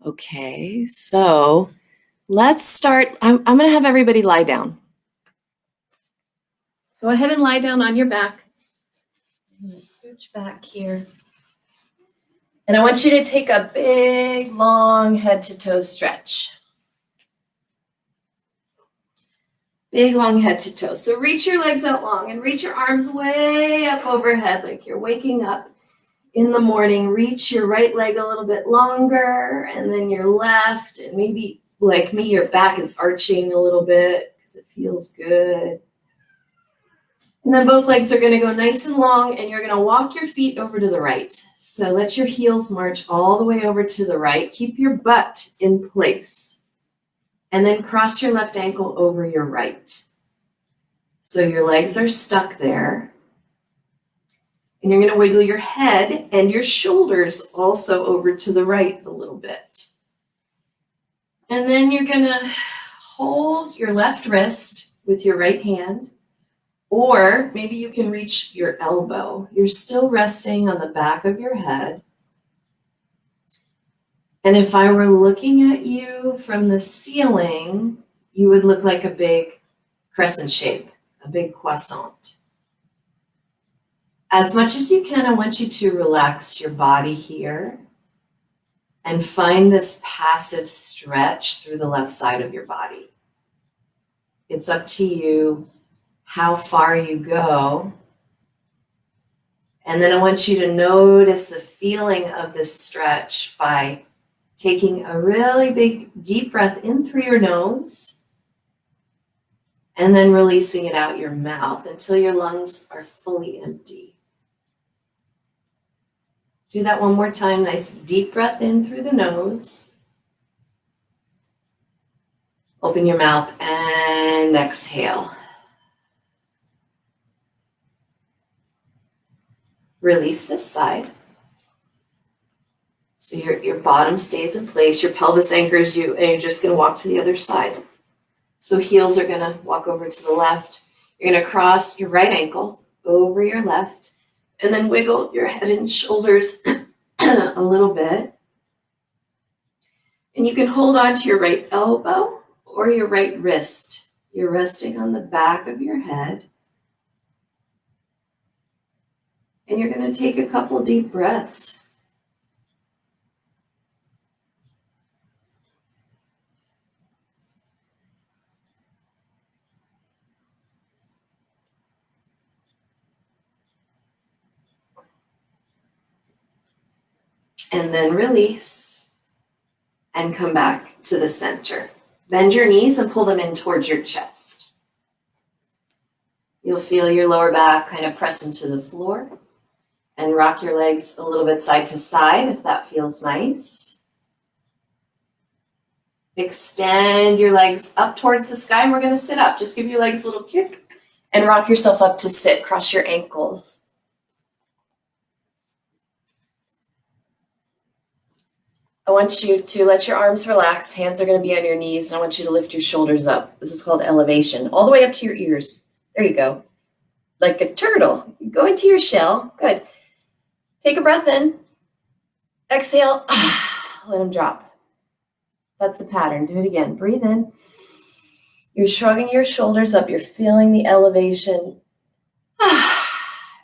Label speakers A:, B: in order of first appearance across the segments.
A: Okay, so let's start. I'm going to have everybody lie down. Go ahead and lie down on your back. I'm going to scooch back here. And I want you to take a big, long head to toe stretch. Big, long head to toe. So reach your legs out long and reach your arms way up overhead like you're waking up in the morning. Reach your right leg a little bit longer and then your left. And maybe, like me, your back is arching a little bit because it feels good. And then both legs are going to go nice and long, and you're going to walk your feet over to the right. So let your heels march all the way over to the right. Keep your butt in place. And then cross your left ankle over your right. So your legs are stuck there. And you're going to wiggle your head and your shoulders also over to the right a little bit. And then you're going to hold your left wrist with your right hand. Or maybe you can reach your elbow. You're still resting on the back of your head. And if I were looking at you from the ceiling, you would look like a big crescent shape, a big croissant. As much as you can, I want you to relax your body here and find this passive stretch through the left side of your body. It's up to you how far you go. And then I want you to notice the feeling of this stretch by taking a really big deep breath in through your nose and then releasing it out your mouth until your lungs are fully empty. Do that one more time. Nice deep breath in through the nose. Open your mouth and exhale. Release this side. So your bottom stays in place, your pelvis anchors you, and you're just going to walk to the other side. So heels are going to walk over to the left. You're going to cross your right ankle over your left, and then wiggle your head and shoulders a little bit. And you can hold on to your right elbow or your right wrist. You're resting on the back of your head. And you're going to take a couple deep breaths. And then release and come back to the center. Bend your knees and pull them in towards your chest. You'll feel your lower back kind of press into the floor. And rock your legs a little bit side to side if that feels nice. Extend your legs up towards the sky, and we're going to sit up. Just give your legs a little kick and rock yourself up to sit. Cross your ankles. I want you to let your arms relax. Hands are going to be on your knees, and I want you to lift your shoulders up. This is called elevation, all the way up to your ears. There you go. Like a turtle. Go into your shell. Good. Take a breath in, exhale, let them drop. That's the pattern. Do it again. Breathe in. You're shrugging your shoulders up. You're feeling the elevation.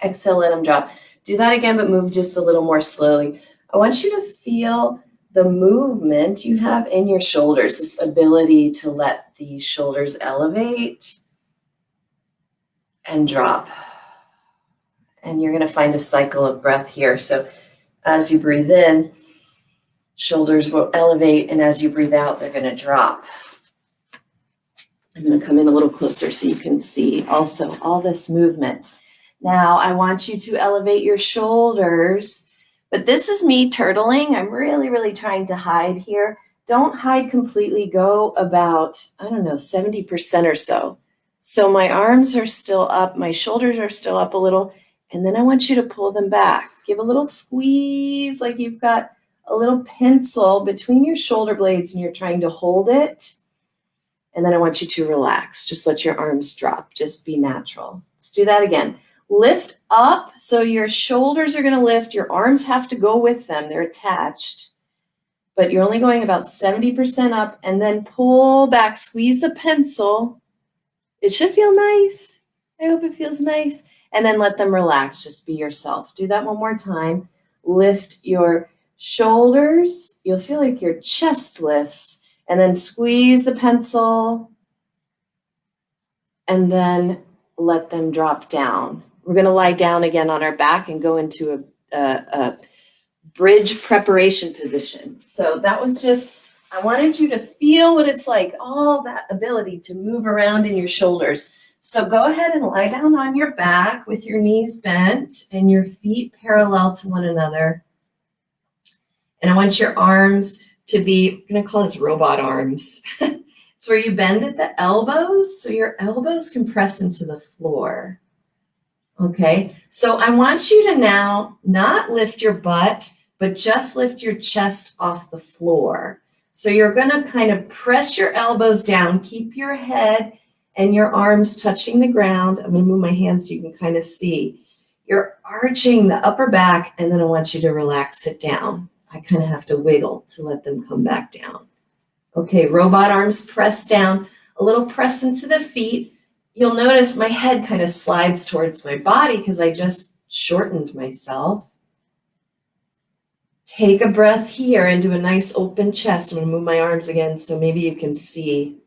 A: Exhale, let them drop. Do that again, but move just a little more slowly. I want you to feel the movement you have in your shoulders, this ability to let the shoulders elevate and drop. And you're going to find a cycle of breath here. So as you breathe in, shoulders will elevate, and as you breathe out, they're going to drop. I'm going to come in a little closer so you can see also all this movement. Now, I want you to elevate your shoulders, but this is me turtling. I'm really, really trying to hide here. Don't hide completely. Go about, 70% or so. So my arms are still up, my shoulders are still up a little, and then I want you to pull them back. Give a little squeeze like you've got a little pencil between your shoulder blades and you're trying to hold it. And then I want you to relax. Just let your arms drop. Just be natural. Let's do that again. Lift up. So your shoulders are going to lift. Your arms have to go with them. They're attached. but you're only going about 70% up, and then pull back, squeeze the pencil. It should feel nice. I hope it feels nice. And then let them relax. Just be yourself. Do that one more time. Lift your shoulders. You'll feel like your chest lifts. And then squeeze the pencil. And then let them drop down. We're going to lie down again on our back and go into a bridge preparation position. So that was just, I wanted you to feel what it's like, all that ability to move around in your shoulders. So go ahead and lie down on your back with your knees bent and your feet parallel to one another. And I want your arms to be, I'm going to call this robot arms. It's where you bend at the elbows, so your elbows can press into the floor. Okay, so I want you to now not lift your butt, but just lift your chest off the floor. So you're going to kind of press your elbows down, keep your head and your arms touching the ground. I'm going to move my hands so you can kind of see. You're arching the upper back, and then I want you to relax it down. I kind of have to wiggle to let them come back down. Okay, robot arms press down, a little press into the feet. You'll notice my head kind of slides towards my body because I just shortened myself. Take a breath here into a nice open chest. I'm going to move my arms again so maybe you can see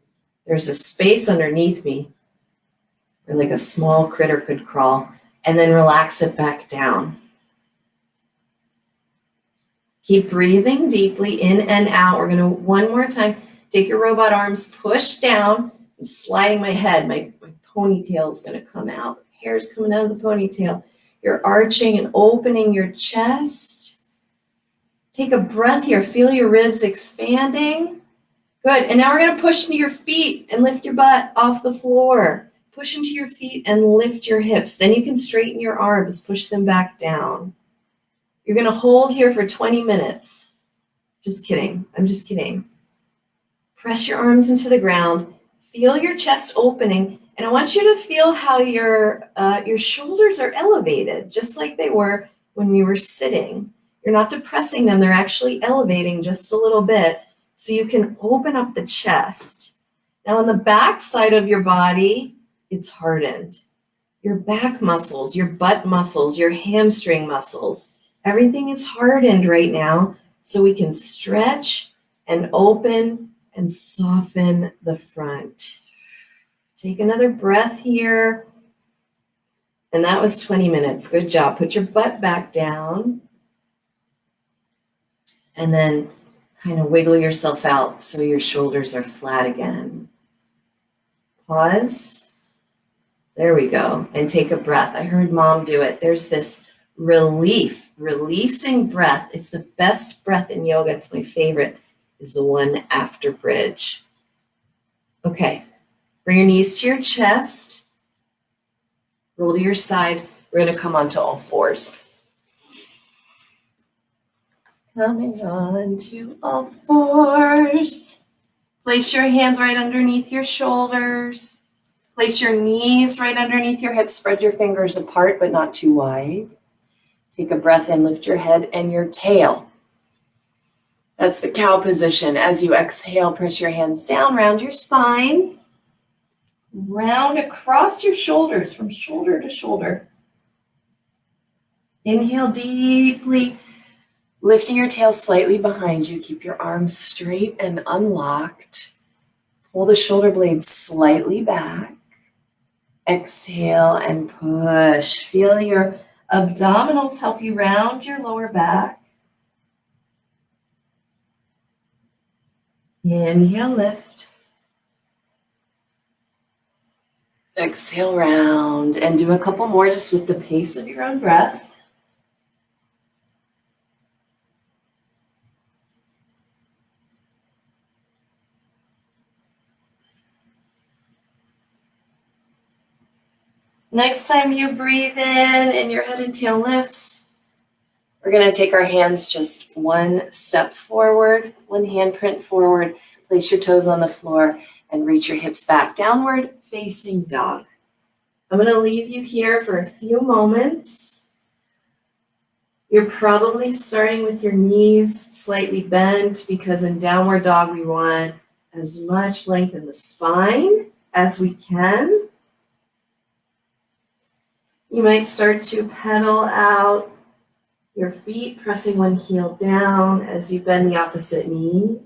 A: there's a space underneath me where like a small critter could crawl, and then relax it back down. Keep breathing deeply in and out. We're going to, one more time, take your robot arms, push down. I'm sliding my head. My ponytail is going to come out. Hair's coming out of the ponytail. You're arching and opening your chest. Take a breath here. Feel your ribs expanding. Good. And now we're going to push into your feet and lift your butt off the floor. Push into your feet and lift your hips. Then you can straighten your arms. Push them back down. You're going to hold here for 20 minutes. Just kidding. I'm just kidding. Press your arms into the ground. Feel your chest opening. And I want you to feel how your shoulders are elevated, just like they were when we were sitting. You're not depressing them. They're actually elevating just a little bit so you can open up the chest. Now on the back side of your body, it's hardened. Your back muscles, your butt muscles, your hamstring muscles, everything is hardened right now so we can stretch and open and soften the front. Take another breath here. And that was 20 minutes. Good job. Put your butt back down. And then kind of wiggle yourself out so your shoulders are flat again. Pause. There we go. And take a breath. I heard Mom do it. There's this relief, releasing breath. It's the best breath in yoga. It's my favorite, is the one after bridge. Okay. Bring your knees to your chest. Roll to your side. We're going to come onto all fours. Coming on to all fours. Place your hands right underneath your shoulders. Place your knees right underneath your hips. Spread your fingers apart, but not too wide. Take a breath in. Lift your head and your tail. That's the cow position. As you exhale, press your hands down, round your spine. Round across your shoulders from shoulder to shoulder. Inhale deeply. Lifting your tail slightly behind you. Keep your arms straight and unlocked. Pull the shoulder blades slightly back. Exhale and push. Feel your abdominals help you round your lower back. Inhale, lift. Exhale, round. And do a couple more just with the pace of your own breath. Next time you breathe in and your head and tail lifts, we're going to take our hands just one step forward, one handprint forward, place your toes on the floor and reach your hips back, downward facing dog. I'm going to leave you here for a few moments. You're probably starting with your knees slightly bent because in downward dog we want as much length in the spine as we can. You might start to pedal out your feet, pressing one heel down as you bend the opposite knee.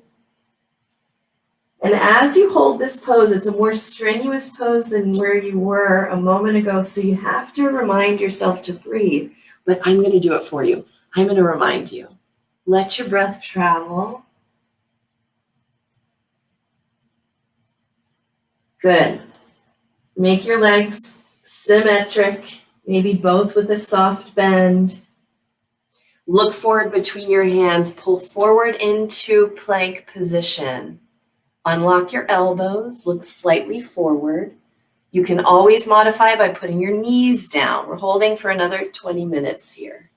A: And as you hold this pose, it's a more strenuous pose than where you were a moment ago, so you have to remind yourself to breathe. But I'm going to do it for you. I'm going to remind you. Let your breath travel. Good. Make your legs symmetric, maybe both with a soft bend. Look forward between your hands. Pull forward into plank position. Unlock your elbows. Look slightly forward. You can always modify by putting your knees down. We're holding for another 20 minutes here.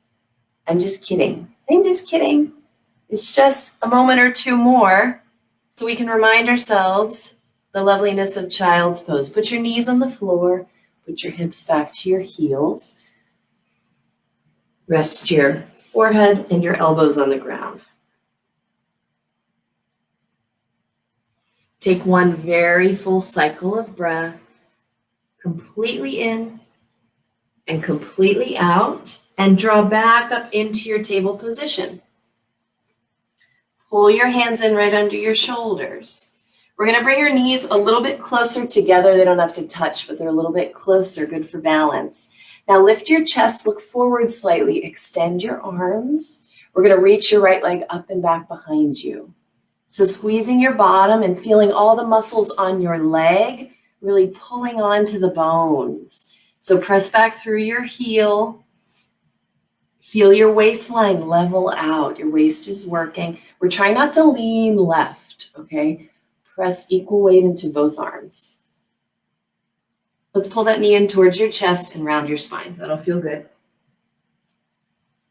A: I'm just kidding. I'm just kidding. It's just a moment or two more so we can remind ourselves the loveliness of child's pose. Put your knees on the floor. Put your hips back to your heels. Rest your forehead and your elbows on the ground. Take one very full cycle of breath, completely in and completely out, and draw back up into your table position. Pull your hands in right under your shoulders. We're going to bring your knees a little bit closer together. They don't have to touch, but they're a little bit closer, good for balance. Now lift your chest, look forward slightly, extend your arms. We're going to reach your right leg up and back behind you. So squeezing your bottom and feeling all the muscles on your leg, really pulling onto the bones. So press back through your heel. Feel your waistline level out. Your waist is working. We're trying not to lean left, okay? Press equal weight into both arms. Let's pull that knee in towards your chest and round your spine. That'll feel good.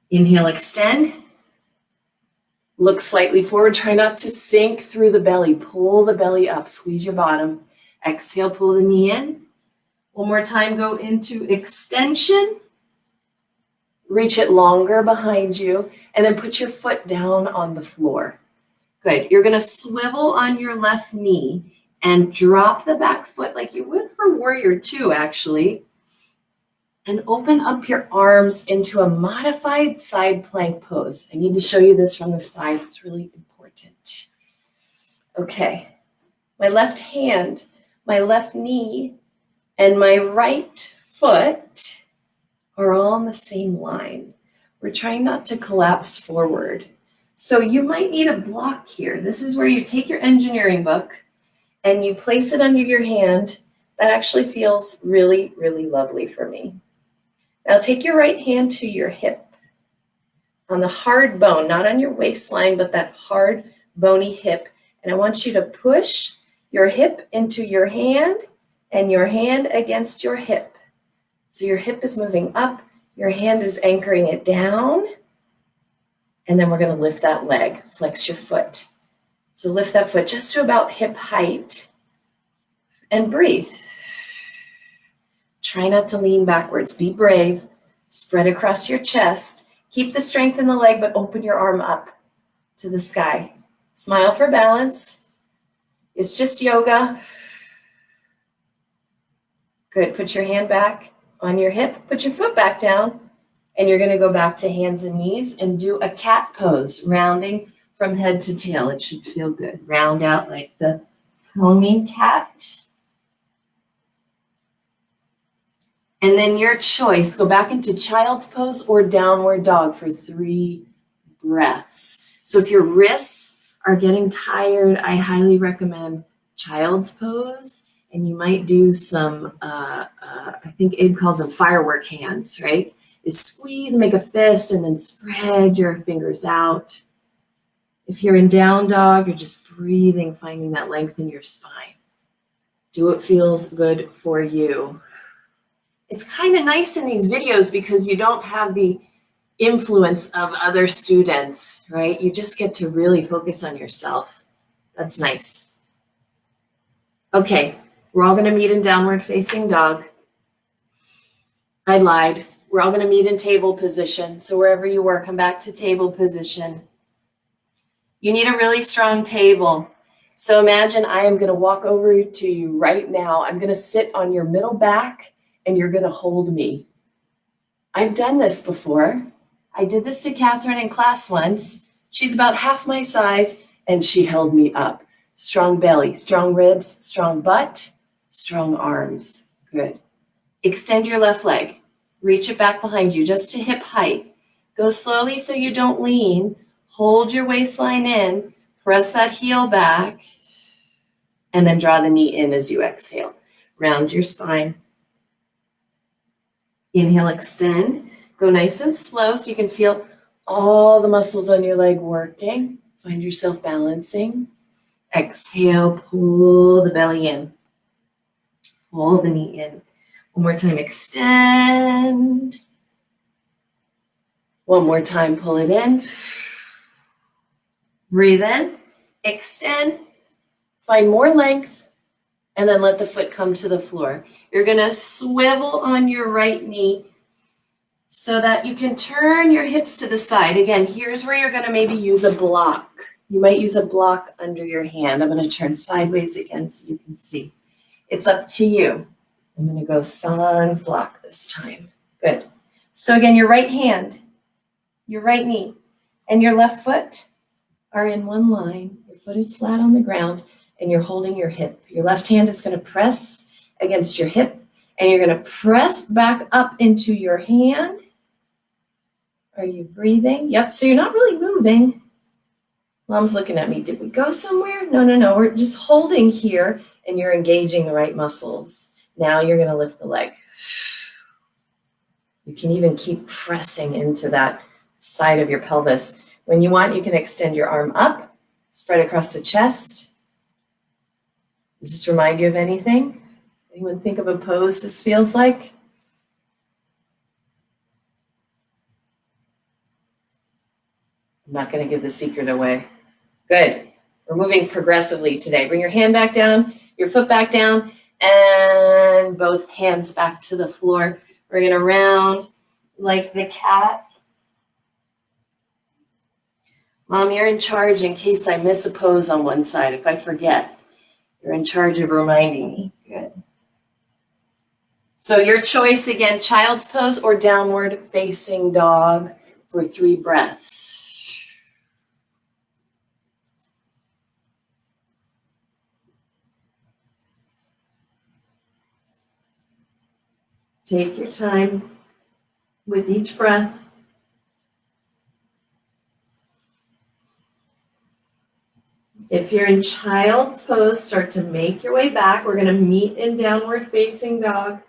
A: Inhale, extend. Look slightly forward. Try not to sink through the belly. Pull the belly up. Squeeze your bottom. Exhale, pull the knee in. One more time, go into extension. Reach it longer behind you, and then put your foot down on the floor. Good. You're going to swivel on your left knee and drop the back foot like you would for Warrior Two, actually. And open up your arms into a modified side plank pose. I need to show you this from the side. It's really important. Okay. My left hand, my left knee, and my right foot are all on the same line. We're trying not to collapse forward. So you might need a block here. This is where you take your engineering book and you place it under your hand. That actually feels really, really lovely for me. Now take your right hand to your hip on the hard bone, not on your waistline, but that hard bony hip. And I want you to push your hip into your hand and your hand against your hip. So your hip is moving up, your hand is anchoring it down, and then we're going to lift that leg, flex your foot. So lift that foot just to about hip height and breathe. Try not to lean backwards. Be brave. Spread across your chest. Keep the strength in the leg, but open your arm up to the sky. Smile for balance. It's just yoga. Good. Put your hand back on your hip. Put your foot back down. And you're going to go back to hands and knees and do a cat pose, rounding from head to tail. It should feel good. Round out like the Halloween cat. And then your choice, go back into child's pose or downward dog for 3 breaths. So if your wrists are getting tired, I highly recommend child's pose. And you might do some, I think Abe calls them firework hands, right? Is squeeze, make a fist, and then spread your fingers out. If you're in down dog, you're just breathing, finding that length in your spine. Do what feels good for you. It's kind of nice in these videos because you don't have the influence of other students, right? You just get to really focus on yourself. That's nice. Okay, we're all going to meet in downward facing dog. I lied. We're all going to meet in table position. So wherever you were, come back to table position. You need a really strong table. So imagine I am going to walk over to you right now. I'm going to sit on your middle back and you're going to hold me. I've done this before. I did this to Catherine in class once. She's about half my size and she held me up. Strong belly, strong ribs, strong butt, strong arms. Good. Extend your left leg. Reach it back behind you just to hip height. Go slowly so you don't lean. Hold your waistline in. Press that heel back. And then draw the knee in as you exhale. Round your spine. Inhale, extend. Go nice and slow so you can feel all the muscles on your leg working. Find yourself balancing. Exhale, pull the belly in. Pull the knee in. One more time, extend. One more time, pull it in. Breathe in, extend. Find more length, and then let the foot come to the floor. You're gonna swivel on your right knee so that you can turn your hips to the side. Again, here's where you're gonna maybe use a block. You might use a block under your hand. I'm gonna turn sideways again so you can see. It's up to you. I'm gonna go sans block this time. Good. So again, your right hand, your right knee, and your left foot are in one line. Your foot is flat on the ground and you're holding your hip. Your left hand is gonna press against your hip and you're gonna press back up into your hand. Are you breathing? Yep, so you're not really moving. Mom's looking at me. Did we go somewhere? No. We're just holding here and you're engaging the right muscles. Now you're gonna lift the leg. You can even keep pressing into that side of your pelvis. When you want, you can extend your arm up, spread across the chest. Does this remind you of anything? Anyone think of a pose this feels like? I'm not going to give the secret away. Good. We're moving progressively today. Bring your hand back down, your foot back down, and both hands back to the floor. We're going to round like the cat. Mom, you're in charge in case I miss a pose on one side. If I forget, you're in charge of reminding me. Good. So your choice again, child's pose or downward facing dog for 3 breaths. Take your time with each breath. If you're in child's pose, start to make your way back. We're going to meet in downward facing dog. And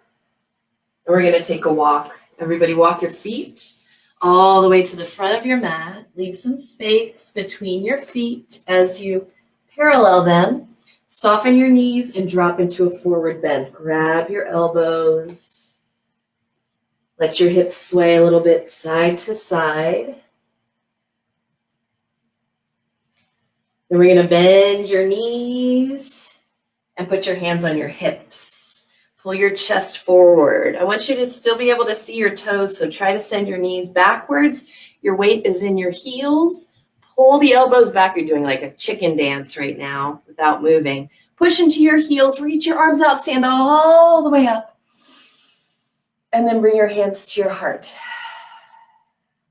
A: we're going to take a walk. Everybody walk your feet all the way to the front of your mat. Leave some space between your feet as you parallel them. Soften your knees and drop into a forward bend. Grab your elbows. Let your hips sway a little bit side to side. Then we're going to bend your knees and put your hands on your hips. Pull your chest forward. I want you to still be able to see your toes, so try to send your knees backwards. Your weight is in your heels. Pull the elbows back. You're doing like a chicken dance right now without moving. Push into your heels. Reach your arms out. Stand all the way up. And then bring your hands to your heart.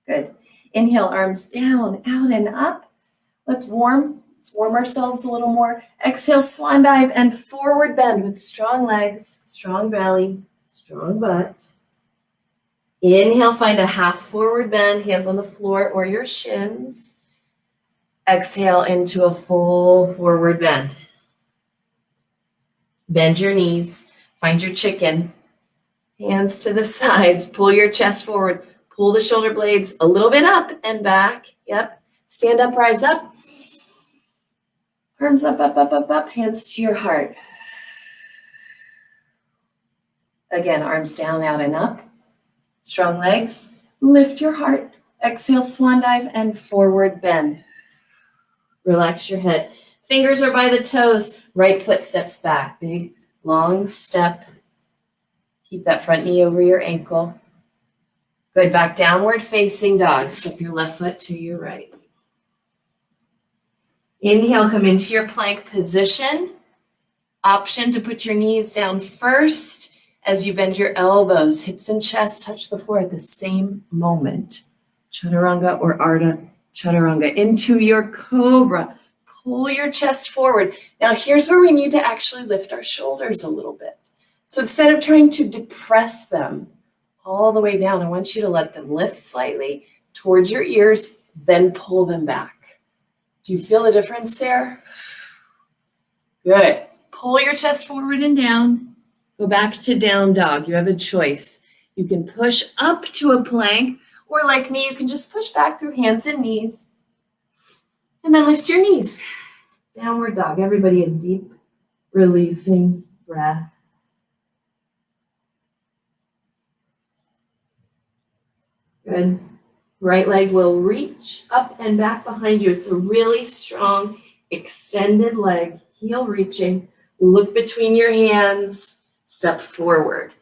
A: Good. Inhale, arms down, out, and up. Let's warm ourselves a little more. Exhale, swan dive and forward bend with strong legs, strong belly, strong butt. Inhale, find a half forward bend, hands on the floor or your shins. Exhale into a full forward bend. Bend your knees, find your chicken. Hands to the sides, pull your chest forward, pull the shoulder blades a little bit up and back. Yep. Stand up, rise up. Arms up, up, up, up, up. Hands to your heart. Again, arms down, out, and up. Strong legs. Lift your heart. Exhale, swan dive, and forward bend. Relax your head. Fingers are by the toes. Right foot steps back. Big, long step. Keep that front knee over your ankle. Good, back downward facing dog. Step your left foot to your right. Inhale, come into your plank position. Option to put your knees down first as you bend your elbows. Hips and chest touch the floor at the same moment. Chaturanga or Ardha Chaturanga. Into your cobra. Pull your chest forward. Now here's where we need to actually lift our shoulders a little bit. So instead of trying to depress them all the way down, I want you to let them lift slightly towards your ears, then pull them back. Do you feel the difference there? Good. Pull your chest forward and down. Go back to down dog. You have a choice. You can push up to a plank, or like me, you can just push back through hands and knees. And then lift your knees. Downward dog. Everybody a deep releasing breath. Good. Right leg will reach up and back behind you. It's a really strong, extended leg. Heel reaching. Look between your hands. Step forward.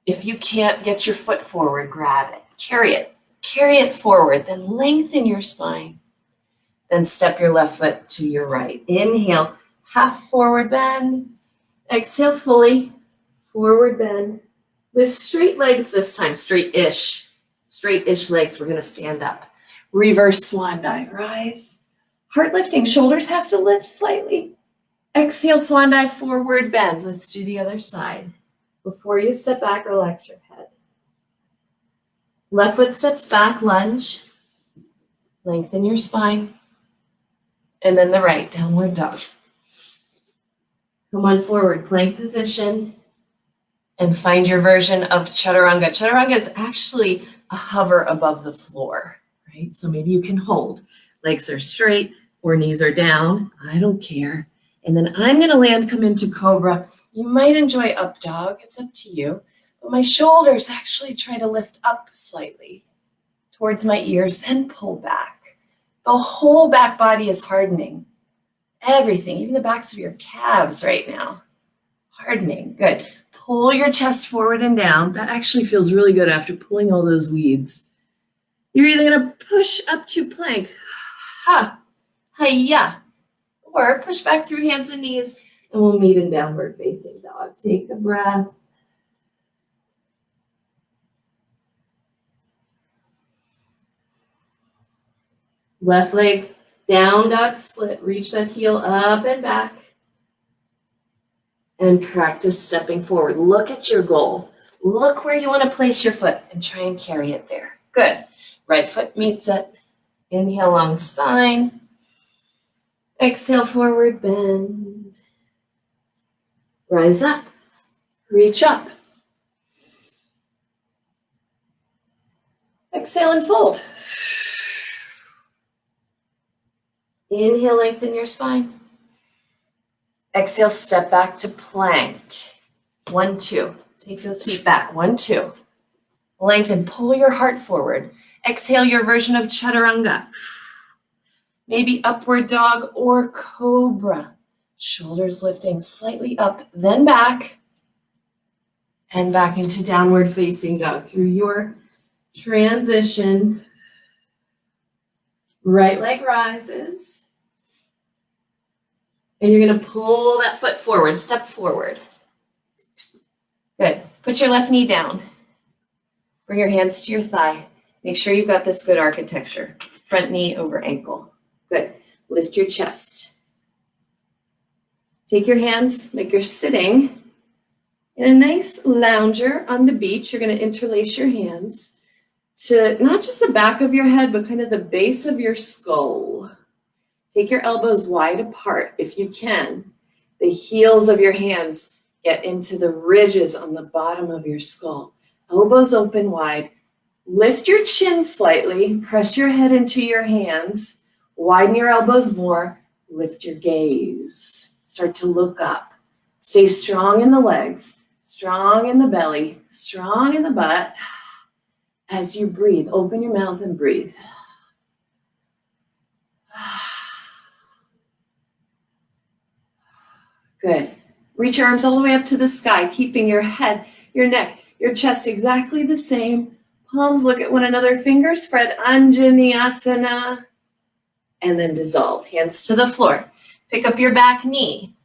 A: If you can't get your foot forward, grab it. Carry it. Carry it forward. Then lengthen your spine. Then step your left foot to your right. Inhale, half forward bend. Exhale fully. Forward bend. With straight legs this time, straight-ish. Straight-ish legs, we're going to stand up. Reverse swan dive, rise. Heart lifting, shoulders have to lift slightly. Exhale, swan dive, forward bend. Let's do the other side. Before you step back, relax your head. Left foot steps back, lunge. Lengthen your spine. And then the right, downward dog. Come on forward, plank position. And find your version of chaturanga. Chaturanga is actually a hover above the floor, right? So maybe you can hold. Legs are straight or knees are down. I don't care. And then I'm going to land, come into cobra. You might enjoy up dog. It's up to you. But my shoulders actually try to lift up slightly towards my ears, then pull back. The whole back body is hardening. Everything, even the backs of your calves right now. Hardening. Good. Pull your chest forward and down. That actually feels really good after pulling all those weeds. You're either going to push up to plank, ha, hi-ya, or push back through hands and knees, and we'll meet in downward facing dog. Take a breath. Left leg, down dog split. Reach that heel up and back. And practice stepping forward. Look at your goal. Look where you want to place your foot and try and carry it there. Good. Right foot meets it. Inhale, long spine. Exhale, forward bend. Rise up. Reach up. Exhale and fold. Inhale, lengthen your spine. Exhale, step back to plank. 1, 2. Take those feet back. 1, 2. Lengthen, pull your heart forward. Exhale your version of chaturanga. Maybe upward dog or cobra. Shoulders lifting slightly up, then back. And back into downward facing dog through your transition. Right leg rises. And you're going to pull that foot forward, step forward. Good. Put your left knee down. Bring your hands to your thigh. Make sure you've got this good architecture. Front knee over ankle. Good. Lift your chest. Take your hands like you're sitting in a nice lounger on the beach. You're going to interlace your hands to not just the back of your head, but kind of the base of your skull. Take your elbows wide apart if you can. The heels of your hands get into the ridges on the bottom of your skull. Elbows open wide. Lift your chin slightly. Press your head into your hands. Widen your elbows more. Lift your gaze. Start to look up. Stay strong in the legs, strong in the belly, strong in the butt. As you breathe, open your mouth and breathe. Good. Reach your arms all the way up to the sky, keeping your head, your neck, your chest exactly the same. Palms look at one another, fingers spread, Anjaneyasana, and then dissolve. Hands to the floor. Pick up your back knee.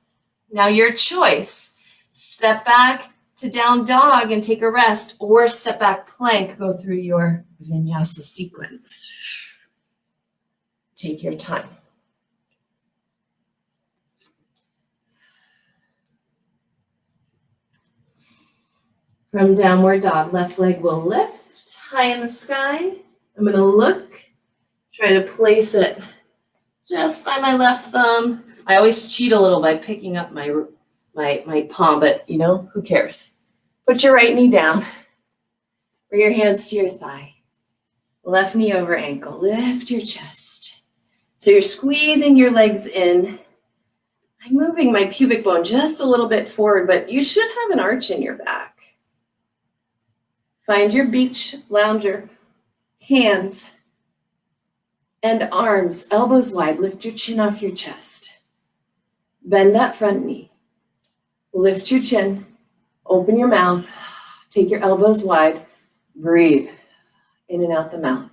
A: Now your choice. Step back to down dog and take a rest, or step back plank, go through your vinyasa sequence. Take your time. From downward dog, left leg will lift high in the sky. I'm going to look, try to place it just by my left thumb. I always cheat a little by picking up my palm, but you know, who cares? Put your right knee down. Bring your hands to your thigh. Left knee over ankle. Lift your chest. So you're squeezing your legs in. I'm moving my pubic bone just a little bit forward, but you should have an arch in your back. Find your beach lounger, hands and arms, elbows wide. Lift your chin off your chest. Bend that front knee. Lift your chin, open your mouth, take your elbows wide, breathe in and out the mouth.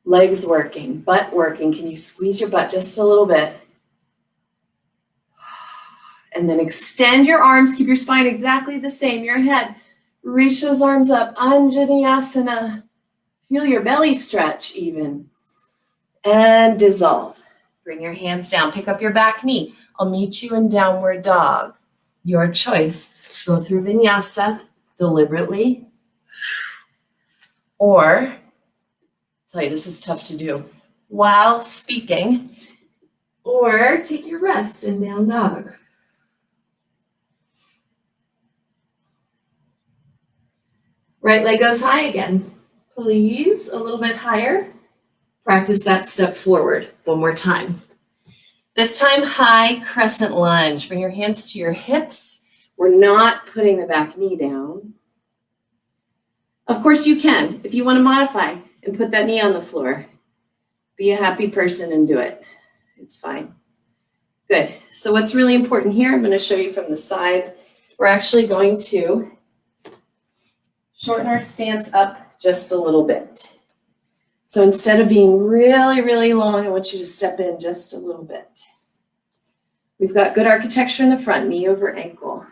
A: Legs working, butt working. Can you squeeze your butt just a little bit? And then extend your arms, keep your spine exactly the same, your head. Reach those arms up, Anjaneyasana. Feel your belly stretch even. And dissolve. Bring your hands down, pick up your back knee. I'll meet you in downward dog. Your choice. Go through vinyasa deliberately. Or, tell you this is tough to do while speaking. Or take your rest in down dog. Right leg goes high again. Please, a little bit higher. Practice that step forward one more time. This time, high crescent lunge. Bring your hands to your hips. We're not putting the back knee down. Of course you can, if you want to modify and put that knee on the floor. Be a happy person and do it. It's fine. Good. So what's really important here, I'm going to show you from the side. We're actually going to shorten our stance up just a little bit. So instead of being really, really long, I want you to step in just a little bit. We've got good architecture in the front, knee over ankle.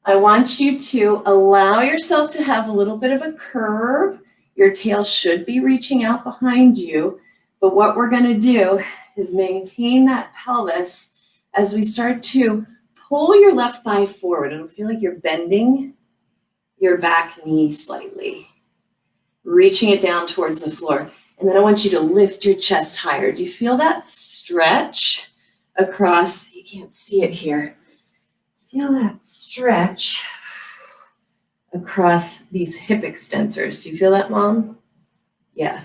A: I want you to allow yourself to have a little bit of a curve. Your tail should be reaching out behind you, but what we're going to do is maintain that pelvis as we start to pull your left thigh forward. It'll feel like you're bending your back knee slightly, reaching it down towards the floor. And then I want you to lift your chest higher. Do you feel that stretch across? You can't see it here. Feel that stretch across these hip extensors. Do you feel that, Mom? Yeah.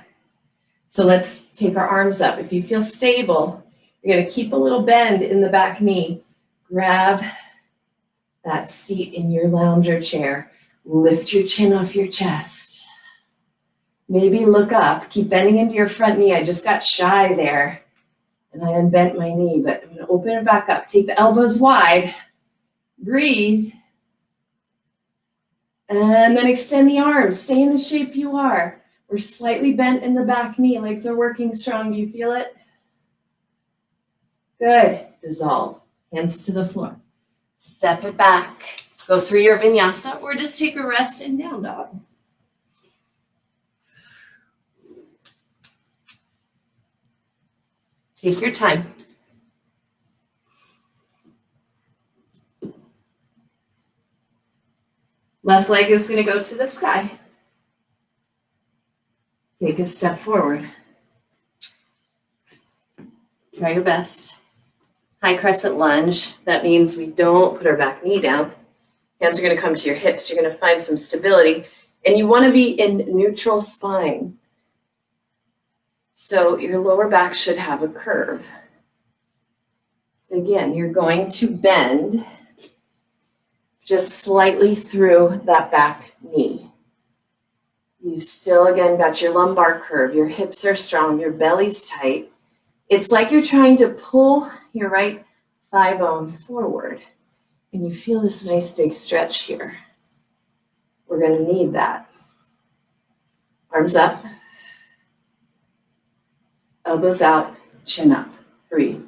A: So let's take our arms up. If you feel stable, you're going to keep a little bend in the back knee. Grab that seat in your lounger chair. Lift your chin off your chest. Maybe look up. Keep bending into your front knee. I just got shy there and I unbent my knee, but I'm going to open it back up. Take the elbows wide. Breathe. And then extend the arms. Stay in the shape you are. We're slightly bent in the back knee. Legs are working strong. Do you feel it? Good. Dissolve. Hands to the floor. Step it back. Go through your vinyasa or just take a rest in down dog. Take your time. Left leg is going to go to the sky. Take a step forward. Try your best. High crescent lunge. That means we don't put our back knee down. Hands are going to come to your hips. You're going to find some stability. And you want to be in neutral spine. So your lower back should have a curve. Again, you're going to bend just slightly through that back knee. You've still, again, got your lumbar curve. Your hips are strong. Your belly's tight. It's like you're trying to pull your right thigh bone forward. And you feel this nice big stretch here. We're going to need that. Arms up. Elbows out, chin up. Breathe.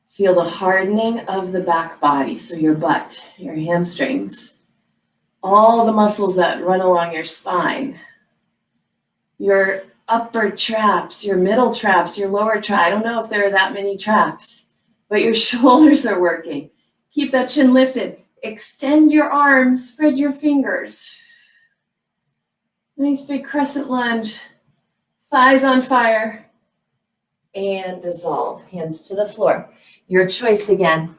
A: Feel the hardening of the back body, so your butt, your hamstrings, all the muscles that run along your spine, your upper traps, your middle traps, your lower trap. I don't know if there are that many traps, but your shoulders are working. Keep that chin lifted. Extend your arms, spread your fingers. Nice big crescent lunge. Thighs on fire. And dissolve. Hands to the floor. Your choice again.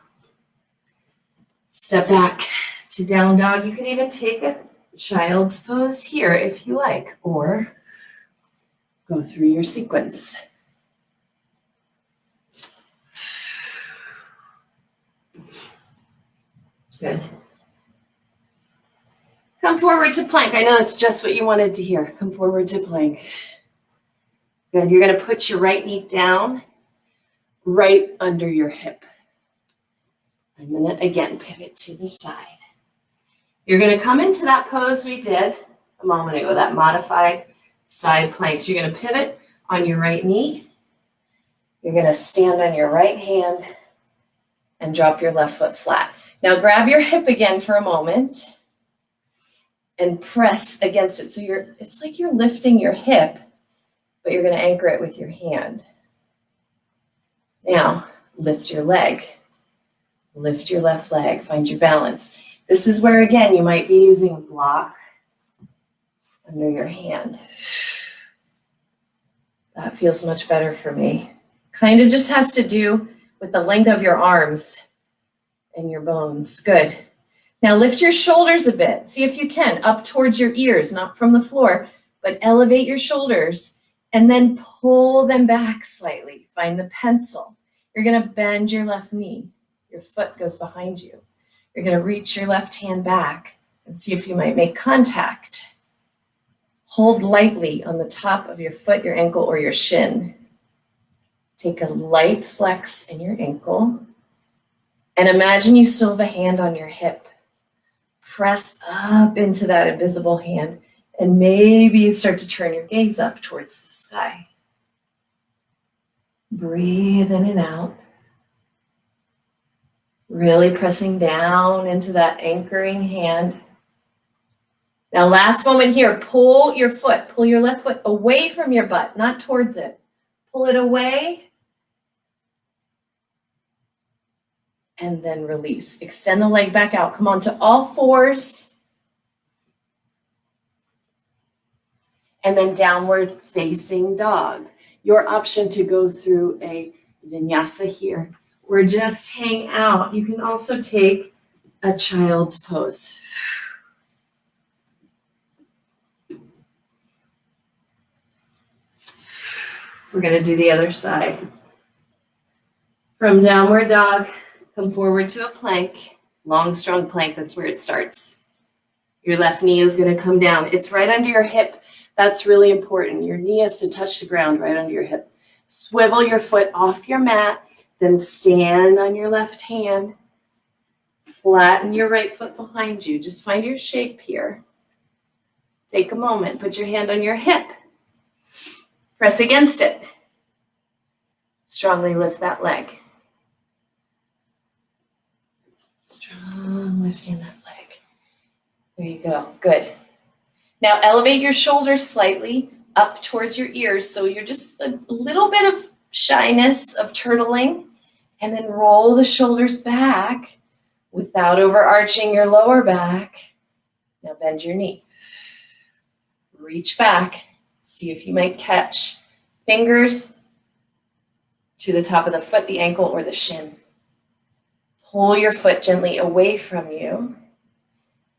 A: Step back to down dog. You can even take a child's pose here if you like, or go through your sequence. Good. Come forward to plank. I know that's just what you wanted to hear. Come forward to plank. Good. You're going to put your right knee down right under your hip. I'm going to, again, pivot to the side. You're going to come into that pose we did a moment ago, that modified side planks. You're going to pivot on your right knee. You're going to stand on your right hand and drop your left foot flat. Now grab your hip again for a moment and press against it. So it's like you're lifting your hip, but you're going to anchor it with your hand. Now lift your leg. Lift your left leg. Find your balance. This is where, again, you might be using a block under your hand. That feels much better for me. Kind of just has to do with the length of your arms and your bones. Good. Now lift your shoulders a bit. See if you can, up towards your ears, not from the floor, but elevate your shoulders and then pull them back slightly. Find the pencil. You're going to bend your left knee. Your foot goes behind you. You're going to reach your left hand back and see if you might make contact. Hold lightly on the top of your foot, your ankle, or your shin. Take a light flex in your ankle and imagine you still have a hand on your hip. Press up into that invisible hand and maybe you start to turn your gaze up towards the sky. Breathe in and out. Really pressing down into that anchoring hand. Now last moment here, pull your left foot away from your butt, not towards it. Pull it away. And then release. Extend the leg back out. Come on to all fours. And then downward facing dog. Your option to go through a vinyasa here or just hang out. You can also take a child's pose. We're going to do the other side. From downward dog, come forward to a plank, long, strong plank. That's where it starts. Your left knee is going to come down. It's right under your hip. That's really important. Your knee has to touch the ground right under your hip. Swivel your foot off your mat. Then stand on your left hand. Flatten your right foot behind you. Just find your shape here. Take a moment. Put your hand on your hip. Press against it. Strongly lift that leg. Strong lifting that leg. There you go. Good. Now elevate your shoulders slightly up towards your ears. So you're just a little bit of shyness of turtling. And then roll the shoulders back without overarching your lower back. Now bend your knee. Reach back. See if you might catch fingers to the top of the foot, the ankle, or the shin. Pull your foot gently away from you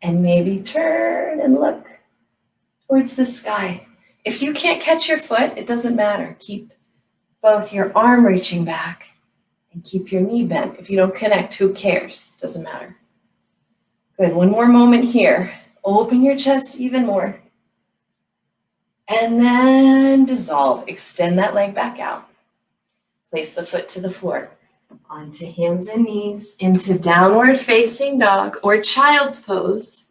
A: and maybe turn and look towards the sky. If you can't catch your foot, it doesn't matter. Keep both your arm reaching back and keep your knee bent. If you don't connect, who cares? Doesn't matter. Good. One more moment here. Open your chest even more. And then dissolve. Extend that leg back out. Place the foot to the floor. Onto hands and knees. Into downward facing dog or child's pose.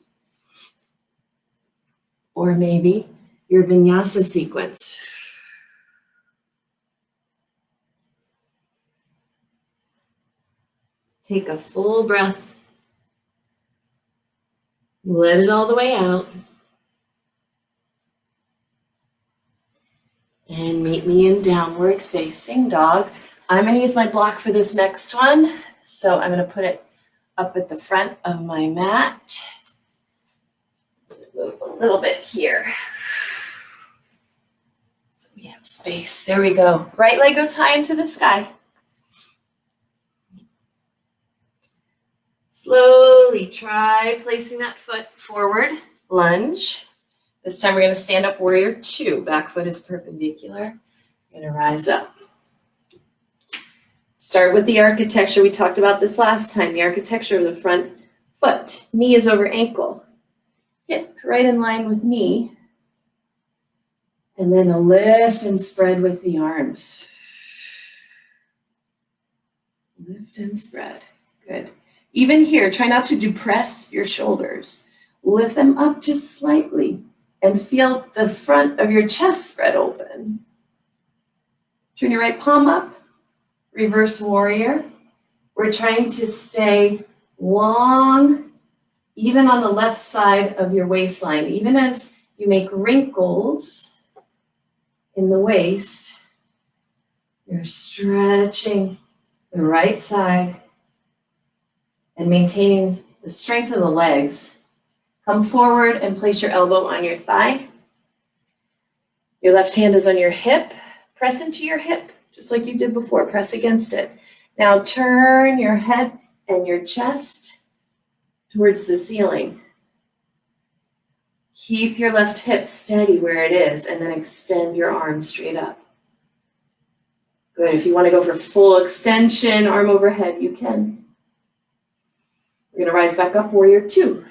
A: or maybe your vinyasa sequence. Take a full breath. Let it all the way out. And meet me in downward facing dog. I'm going to use my block for this next one. So I'm going to put it up at the front of my mat. Move a little bit here. So we have space. There we go. Right leg goes high into the sky. Slowly try placing that foot forward. Lunge. This time we're going to stand up warrior 2. Back foot is perpendicular. We're going to rise up. Start with the architecture. We talked about this last time. The architecture of the front foot. Knee is over ankle. Hip right in line with knee. And then a lift and spread with the arms. Lift and spread. Good. Even here, try not to depress your shoulders. Lift them up just slightly and feel the front of your chest spread open. Turn your right palm up, reverse warrior. We're trying to stay long, even on the left side of your waistline. Even as you make wrinkles in the waist, you're stretching the right side and maintaining the strength of the legs. Come forward and place your elbow on your thigh. Your left hand is on your hip. Press into your hip, just like you did before. Press against it. Now turn your head and your chest towards the ceiling. Keep your left hip steady where it is, and then extend your arm straight up. Good. If you want to go for full extension, arm overhead, you can. We're going to rise back up, warrior 2.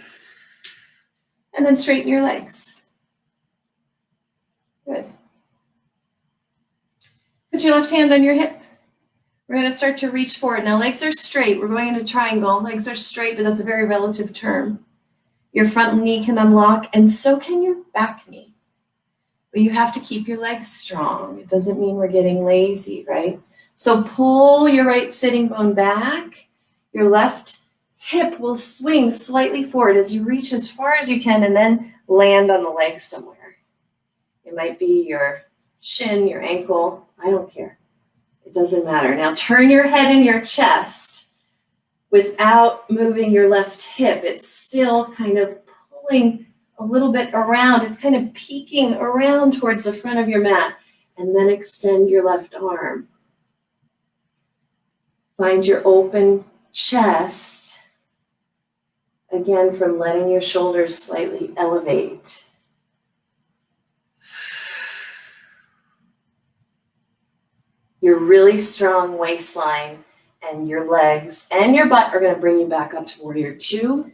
A: And then straighten your legs. Good. Put your left hand on your hip. We're going to start to reach forward. Now legs are straight. We're going into triangle. Legs are straight, but that's a very relative term. Your front knee can unlock, and so can your back knee. But you have to keep your legs strong. It doesn't mean we're getting lazy, right? So pull your right sitting bone back. Your left hip will swing slightly forward as you reach as far as you can and then land on the leg somewhere. It might be your shin, your ankle. I don't care. It doesn't matter. Now turn your head and your chest without moving your left hip. It's still kind of pulling a little bit around. It's kind of peeking around towards the front of your mat. And then extend your left arm. Find your open chest. Again, from letting your shoulders slightly elevate. Your really strong waistline and your legs and your butt are going to bring you back up to warrior 2.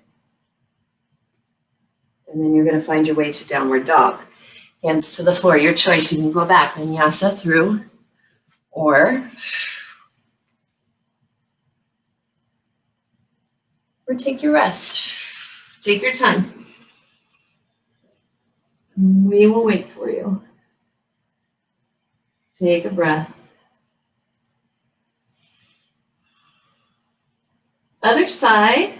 A: And then you're going to find your way to downward dog. Hands to the floor, your choice. You can go back, vinyasa through, or take your rest. Take your time. We will wait for you. Take a breath. Other side.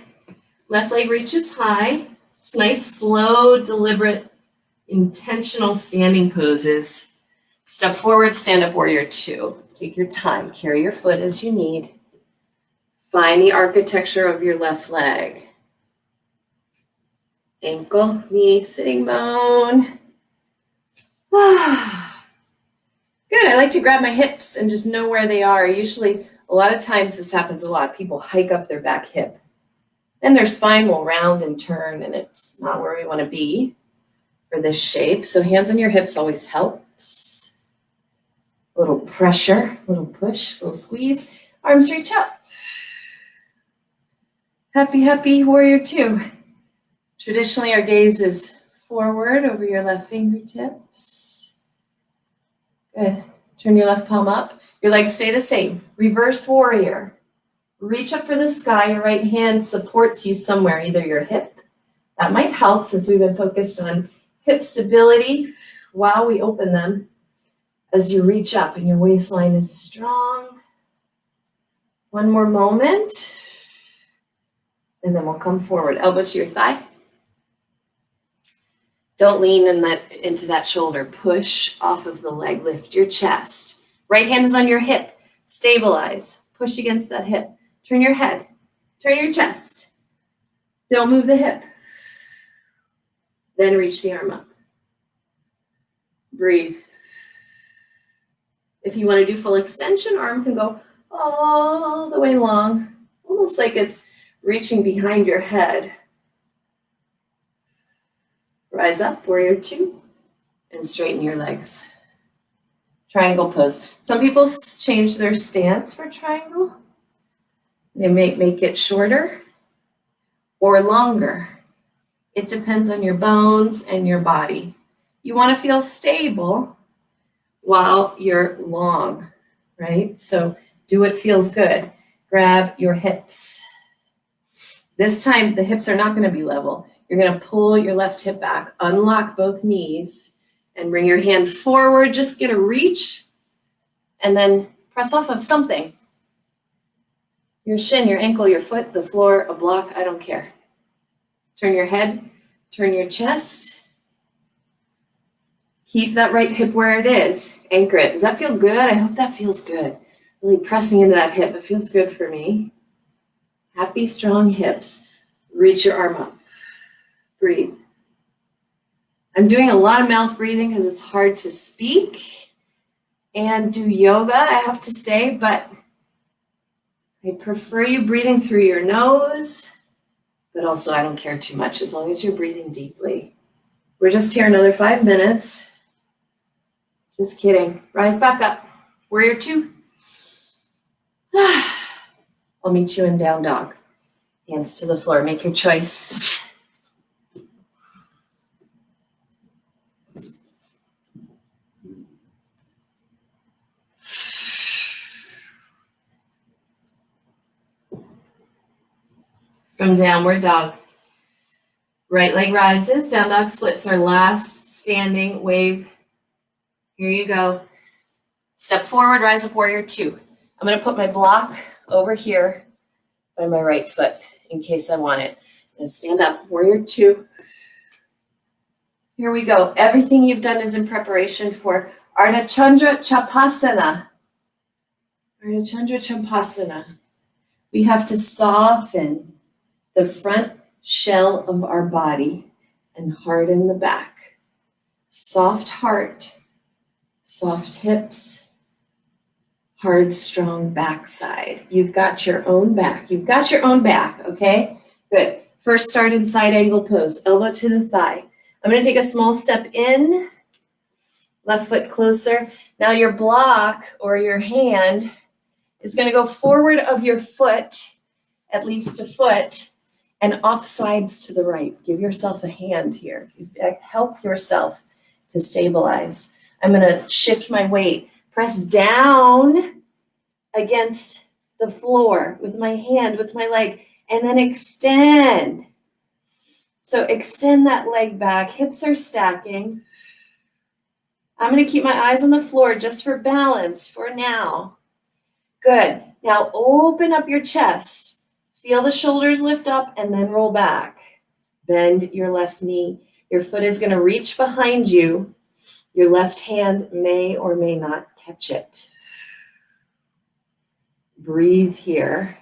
A: Left leg reaches high. It's nice, slow, deliberate, intentional standing poses. Step forward, stand up warrior 2. Take your time. Carry your foot as you need. Find the architecture of your left leg. Ankle, knee, sitting bone. Good. I like to grab my hips and just know where they are. Usually, a lot of times this happens a lot. People hike up their back hip. Then their spine will round and turn, and it's not where we want to be for this shape. So hands on your hips always helps. A little pressure, a little push, a little squeeze. Arms reach up. Happy, happy warrior 2. Traditionally, our gaze is forward over your left fingertips. Good. Turn your left palm up. Your legs stay the same. Reverse warrior. Reach up for the sky. Your right hand supports you somewhere, either your hip. That might help since we've been focused on hip stability while we open them as you reach up and your waistline is strong. One more moment, and then we'll come forward. Elbow to your thigh. Don't lean into that shoulder. Push off of the leg. Lift your chest. Right hand is on your hip. Stabilize. Push against that hip. Turn your head. Turn your chest. Don't move the hip. Then reach the arm up. Breathe. If you want to do full extension, arm can go all the way long, almost like it's reaching behind your head. Rise up, warrior two, and straighten your legs. Triangle pose. Some people change their stance for triangle. They may make it shorter or longer. It depends on your bones and your body. You want to feel stable while you're long, right? So do what feels good. Grab your hips. This time, the hips are not going to be level. You're going to pull your left hip back, unlock both knees, and bring your hand forward. Just get a reach, and then press off of something. Your shin, your ankle, your foot, the floor, a block, I don't care. Turn your head, turn your chest. Keep that right hip where it is. Anchor it. Does that feel good? I hope that feels good. Really pressing into that hip. It feels good for me. Happy, strong hips. Reach your arm up. Breathe. I'm doing a lot of mouth breathing because it's hard to speak and do yoga, I have to say, but I prefer you breathing through your nose, but also I don't care too much as long as you're breathing deeply. We're just here another 5 minutes. Just kidding. Rise back up. Warrior two. I'll meet you in down dog. Hands to the floor. Make your choice. From downward dog. Right leg rises. Down dog splits. Our last standing wave. Here you go. Step forward, rise up, warrior two. I'm going to put my block over here by my right foot in case I want it. I'm going to stand up, warrior two. Here we go. Everything you've done is in preparation for Ardha Chandra Chappasana. Ardha Chandra Chappasana. We have to soften the front shell of our body and harden the back. Soft heart, soft hips, hard, strong backside. You've got your own back. You've got your own back, okay? Good. First start in side angle pose, elbow to the thigh. I'm going to take a small step in, left foot closer. Now your block or your hand is going to go forward of your foot, at least a foot, and off sides to the right. Give yourself a hand here. Help yourself to stabilize. I'm going to shift my weight. Press down against the floor with my hand, with my leg, and then extend. So extend that leg back. Hips are stacking. I'm going to keep my eyes on the floor just for balance for now. Good. Now open up your chest. Feel the shoulders lift up and then roll back. Bend your left knee. Your foot is going to reach behind you. Your left hand may or may not catch it. Breathe here.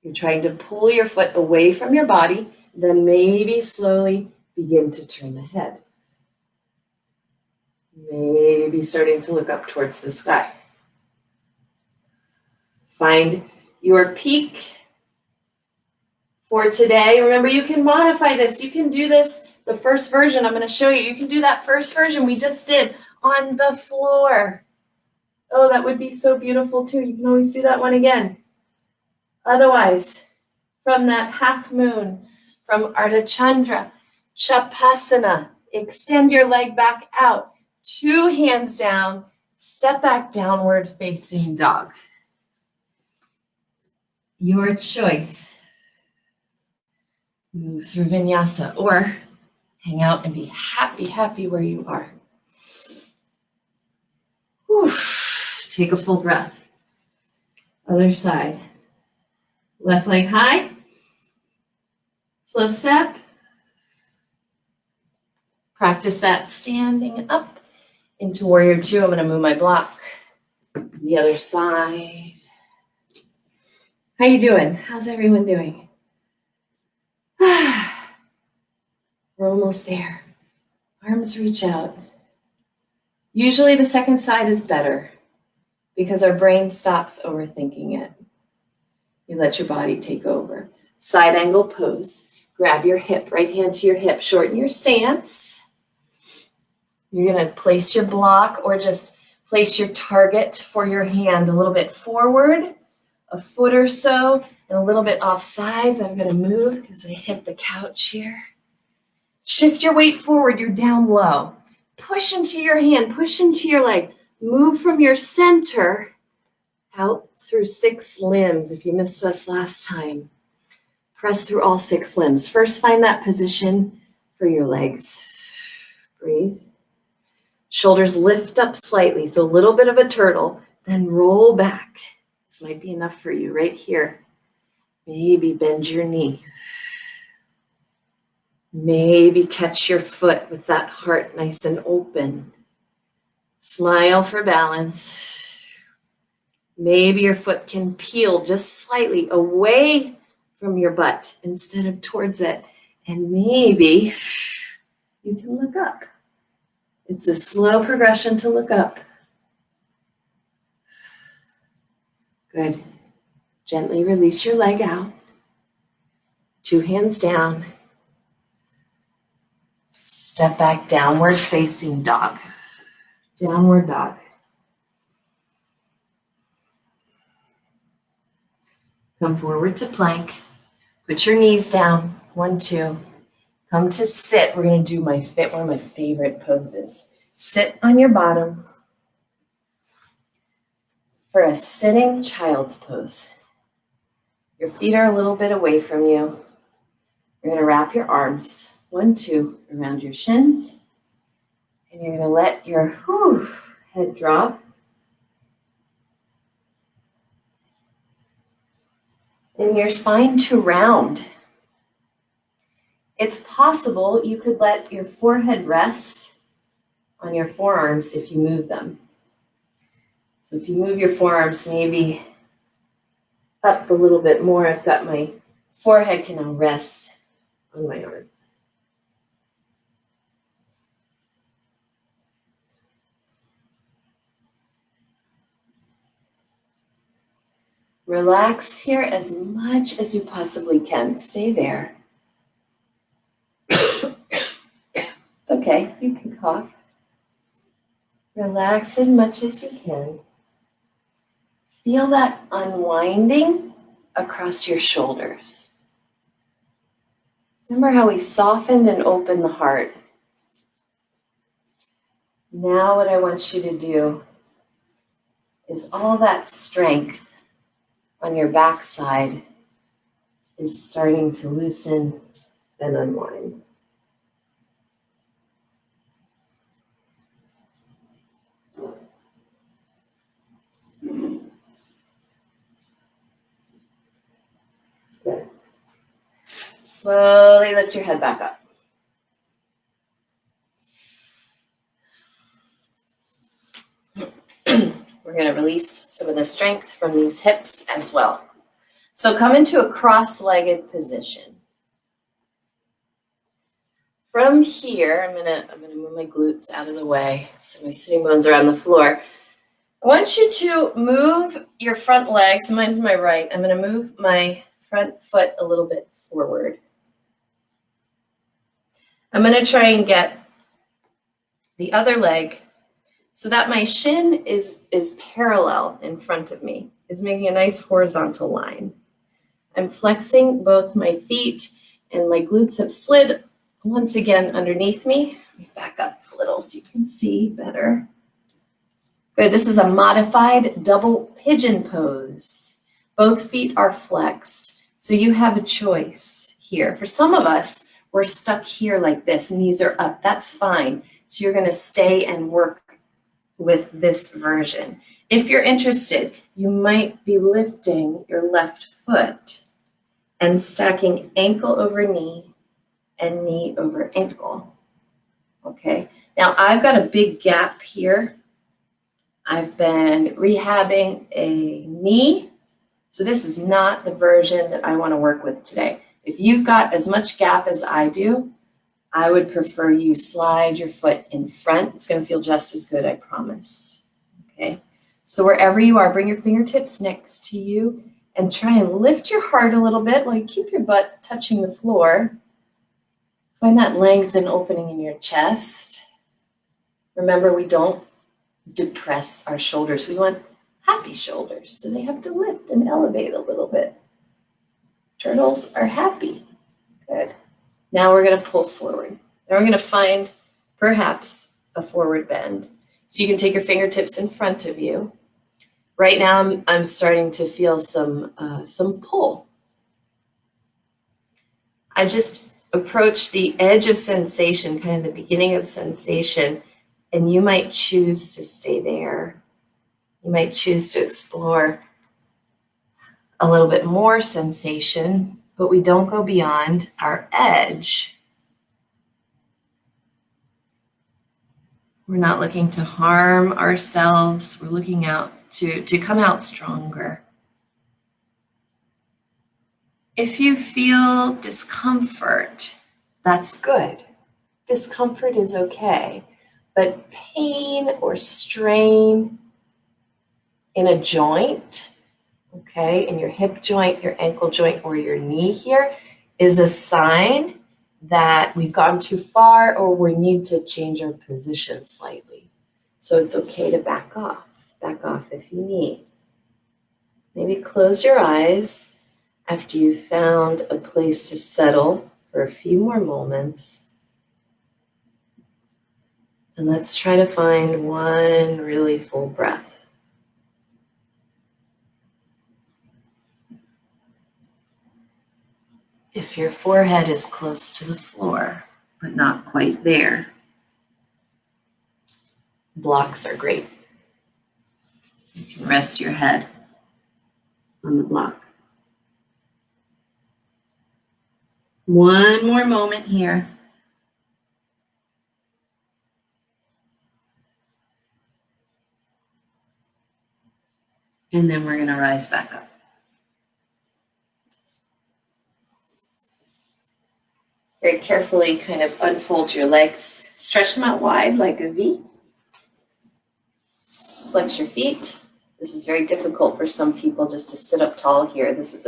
A: You're trying to pull your foot away from your body, then maybe slowly begin to turn the head. Maybe starting to look up towards the sky. Find your peak for today. Remember, you can modify this. You can do this, the first version I'm going to show you. You can do that first version we just did on the floor. Oh, that would be so beautiful too. You can always do that one again. Otherwise, from that half moon, from Ardha Chandra Chappasana, extend your leg back out. 2 hands down, step back, downward facing dog. Your choice. Move through vinyasa or Hang out and be happy, happy where you are. Whew. Take a full breath. Other side. Left leg high. Slow step. Practice that standing up into warrior two. I'm going to move my block to the other side. How you doing? How's everyone doing? We're almost there. Arms reach out. Usually the second side is better because our brain stops overthinking it. You let your body take over. Side angle pose. Grab your hip, right hand to your hip, shorten your stance. You're going to place your block or just place your target for your hand a little bit forward, a foot or so, and a little bit off sides. I'm going to move because I hit the couch here. Shift your weight forward, you're down low. Push into your hand, push into your leg. Move from your center out through 6 limbs. If you missed us last time, press through all 6 limbs. First, find that position for your legs. Breathe. Shoulders lift up slightly, so a little bit of a turtle, then roll back. This might be enough for you right here. Maybe bend your knee. Maybe catch your foot with that heart nice and open. Smile for balance. Maybe your foot can peel just slightly away from your butt instead of towards it. And maybe you can look up. It's a slow progression to look up. Good. Gently release your leg out. 2 hands down. Step back, downward facing dog. Downward dog. Come forward to plank. Put your knees down. 1, 2. Come to sit. We're going to do one of my favorite poses. Sit on your bottom for a sitting child's pose. Your feet are a little bit away from you. You're going to wrap your arms, 1, 2, around your shins. And you're going to let your head drop. And your spine to round. It's possible you could let your forehead rest on your forearms if you move them. So if you move your forearms maybe up a little bit more, I've got my forehead can now rest on my arms. Relax here as much as you possibly can. Stay there. It's okay, you can cough. Relax as much as you can. Feel that unwinding across your shoulders. Remember how we softened and opened the heart. Now what I want you to do is all that strength on your backside is starting to loosen and unwind. Good. Slowly lift your head back up. We're going to release some of the strength from these hips as well. So come into a cross-legged position. From here, I'm gonna move my glutes out of the way so my sitting bones are on the floor. I want you to move your front legs. Mine's my right. I'm going to move my front foot a little bit forward. I'm going to try and get the other leg so that my shin is parallel in front of me, is making a nice horizontal line. I'm flexing both my feet and my glutes have slid once again underneath me. Let me back up a little so you can see better. Good, this is a modified double pigeon pose. Both feet are flexed, so you have a choice here. For some of us, or stuck here like this, knees are up, that's fine. So you're going to stay and work with this version. If you're interested, you might be lifting your left foot and stacking ankle over knee and knee over ankle. Okay, now I've got a big gap here. I've been rehabbing a knee, so this is not the version that I want to work with today. If you've got as much gap as I do, I would prefer you slide your foot in front. It's going to feel just as good, I promise. Okay, so wherever you are, bring your fingertips next to you and try and lift your heart a little bit while you keep your butt touching the floor. Find that length and opening in your chest. Remember, we don't depress our shoulders. We want happy shoulders, so they have to lift and elevate a little bit. Turtles are happy. Good. Now we're going to pull forward. Now we're going to find perhaps a forward bend. So you can take your fingertips in front of you. Right now I'm starting to feel some pull. I just approach the edge of sensation, kind of the beginning of sensation, and you might choose to stay there. You might choose to explore a little bit more sensation, but we don't go beyond our edge. We're not looking to harm ourselves. We're looking out to come out stronger. If you feel discomfort, that's good. Discomfort is okay, but pain or strain in a joint, okay, in your hip joint, your ankle joint, or your knee here is a sign that we've gone too far or we need to change our position slightly. So it's okay to back off if you need. Maybe close your eyes after you've found a place to settle for a few more moments. And let's try to find one really full breath. If your forehead is close to the floor, but not quite there, blocks are great. You can rest your head on the block. One more moment here. And then we're going to rise back up. Very carefully kind of unfold your legs. Stretch them out wide like a V. Flex your feet. This is very difficult for some people just to sit up tall here. This is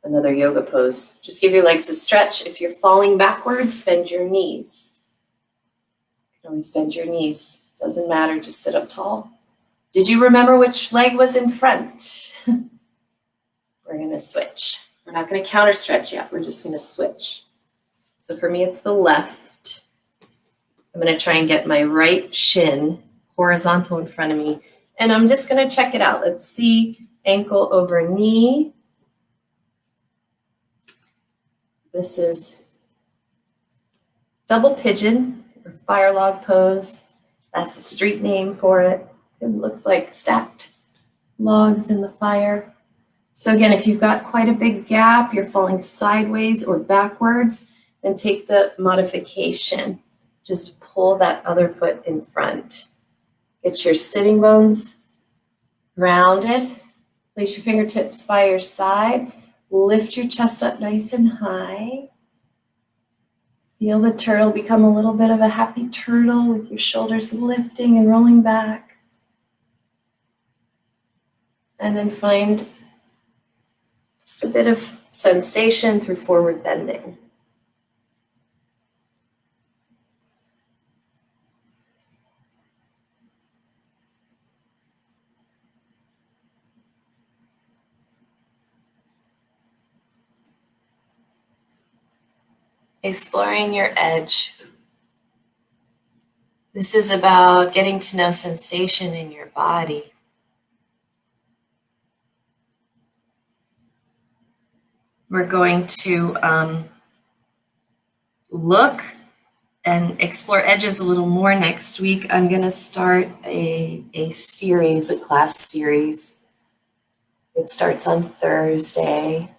A: another yoga pose. Just give your legs a stretch. If you're falling backwards, bend your knees. You can always bend your knees. Doesn't matter, just sit up tall. Did you remember which leg was in front? We're going to switch. We're not going to counter stretch yet. We're just going to switch. So for me, it's the left. I'm going to try and get my right shin horizontal in front of me. And I'm just going to check it out. Let's see, ankle over knee. This is double pigeon or fire log pose. That's the street name for it because it looks like stacked logs in the fire. So again, if you've got quite a big gap, you're falling sideways or backwards, then take the modification. Just pull that other foot in front. Get your sitting bones grounded. Place your fingertips by your side. Lift your chest up nice and high. Feel the turtle become a little bit of a happy turtle with your shoulders lifting and rolling back. And then find just a bit of sensation through forward bending. Exploring your edge. This is about getting to know sensation in your body. We're going to look and explore edges a little more next week, I'm going to start a series, a class series. It starts on Thursday.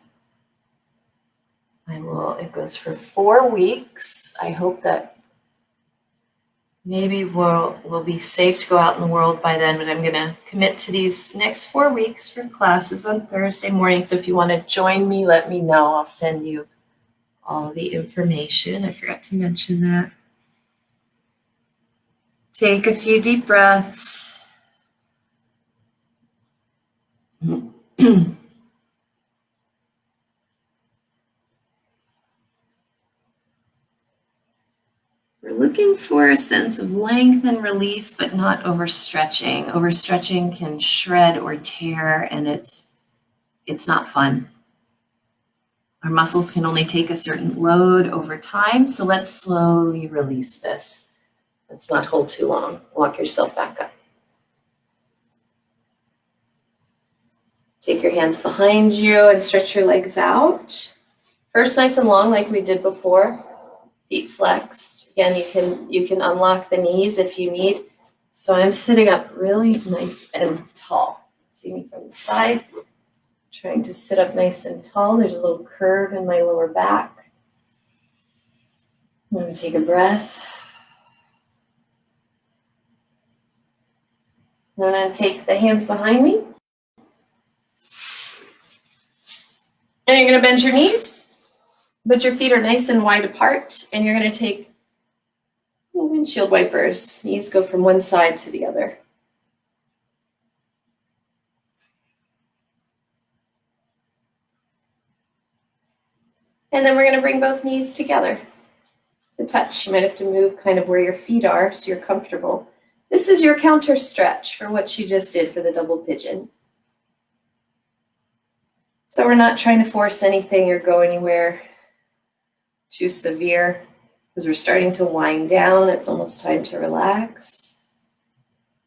A: It goes for 4 weeks. I hope that maybe we'll be safe to go out in the world by then, but I'm going to commit to these next 4 weeks for classes on Thursday morning. So if you want to join me, let me know. I'll send you all the information. I forgot to mention that. Take a few deep breaths. We're looking for a sense of length and release, but not overstretching. Overstretching can shred or tear, and it's not fun. Our muscles can only take a certain load over time, so let's slowly release this. Let's not hold too long. Walk yourself back up. Take your hands behind you and stretch your legs out. First, nice and long like we did before. Feet flexed. Again, you can unlock the knees if you need. So I'm sitting up really nice and tall. See me from the side. Trying to sit up nice and tall. There's a little curve in my lower back. I'm going to take a breath. Then I'm going to take the hands behind me. And you're going to bend your knees. But your feet are nice and wide apart. And you're going to take windshield wipers. Knees go from one side to the other. And then we're going to bring both knees together to touch. You might have to move kind of where your feet are so you're comfortable. This is your counter stretch for what you just did for the double pigeon. So we're not trying to force anything or go anywhere too severe because we're starting to wind down. It's almost time to relax.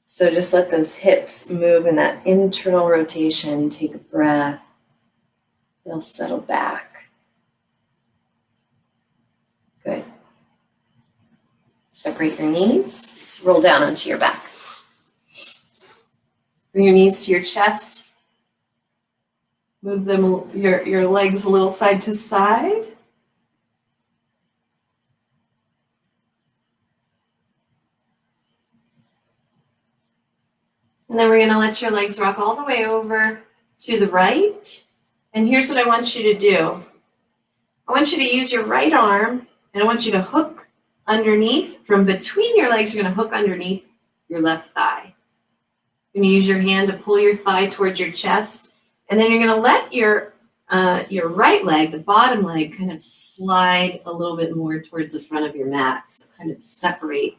A: So just let those hips move in that internal rotation. Take a breath. They'll settle back. Good. Separate your knees. Roll down onto your back. Bring your knees to your chest. Move them, your legs a little side to side. And then we're going to let your legs rock all the way over to the right. And here's what I want you to do. I want you to use your right arm, and I want you to hook underneath. From between your legs, you're going to hook underneath your left thigh. You're going to use your hand to pull your thigh towards your chest. And then you're going to let your right leg, the bottom leg, kind of slide a little bit more towards the front of your mat. So kind of separate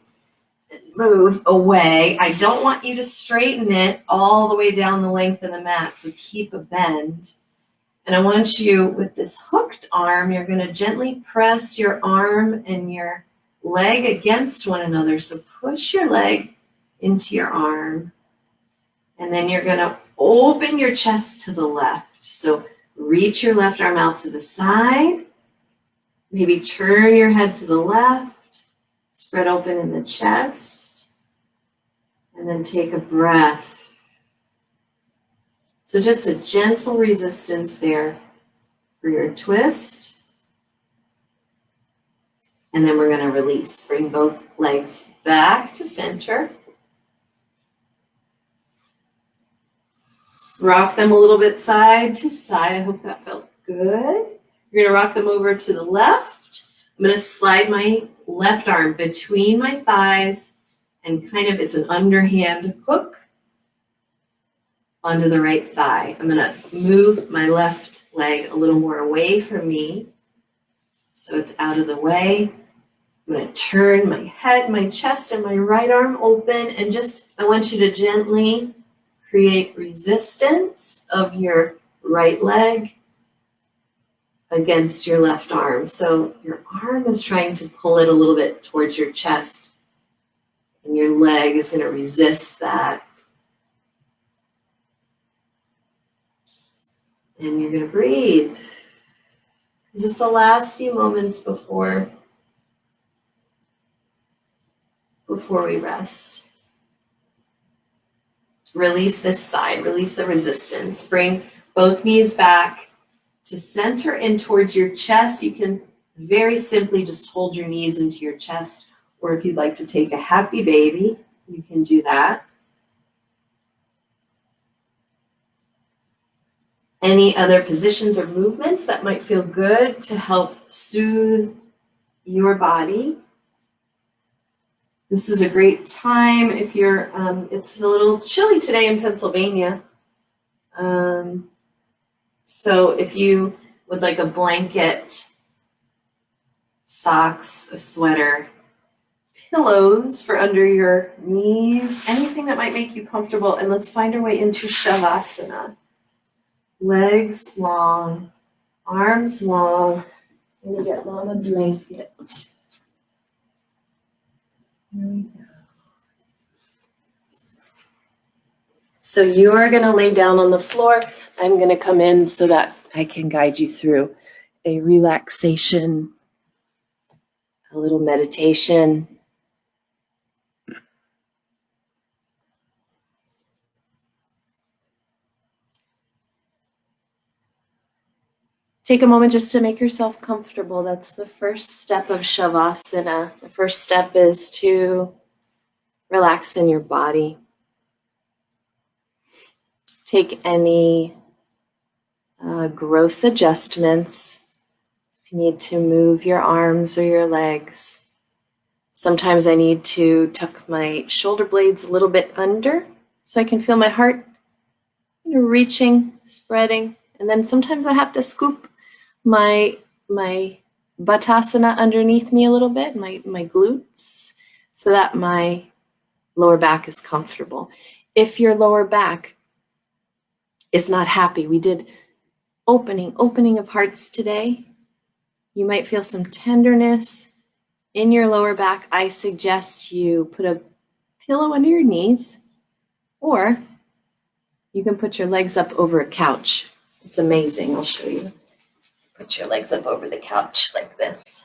A: and move away. I don't want you to straighten it all the way down the length of the mat, so keep a bend. And I want you, with this hooked arm, you're going to gently press your arm and your leg against one another. So push your leg into your arm. And then you're going to open your chest to the left. So reach your left arm out to the side. Maybe turn your head to the left. Spread open in the chest. And then take a breath. So just a gentle resistance there for your twist. And then we're going to release. Bring both legs back to center. Rock them a little bit side to side. I hope that felt good. You're going to rock them over to the left. I'm going to slide my left arm between my thighs and kind of, it's an underhand hook onto the right thigh. I'm going to move my left leg a little more away from me so it's out of the way. I'm going to turn my head, my chest, and my right arm open, and I want you to gently create resistance of your right leg against your left arm. So your arm is trying to pull it a little bit towards your chest, and your leg is going to resist that. And you're going to breathe. Because it's the last few moments before before we rest. Release this side, release the resistance. Bring both knees back to center and towards your chest. You can very simply just hold your knees into your chest, or if you'd like to take a happy baby, you can do that. Any other positions or movements that might feel good to help soothe your body? This is a great time if you're, it's a little chilly today in Pennsylvania. So if you would like a blanket, socks, a sweater, pillows for under your knees, anything that might make you comfortable. And let's find our way into Shavasana. Legs long, arms long. I'm gonna get Mama blanket. Here we go. So you are going to lay down on the floor. I'm going to come in so that I can guide you through a relaxation, a little meditation. Take a moment just to make yourself comfortable. That's the first step of Shavasana. The first step is to relax in your body. Take any gross adjustments. If you need to move your arms or your legs. Sometimes I need to tuck my shoulder blades a little bit under so I can feel my heart reaching, spreading. And then sometimes I have to scoop my Buttasana underneath me a little bit, my glutes, so that my lower back is comfortable. If your lower back is not happy, we did opening of hearts today. You might feel some tenderness in your lower back. I suggest you put a pillow under your knees, or you can put your legs up over a couch. It's amazing. I'll show you. Put your legs up over the couch like this.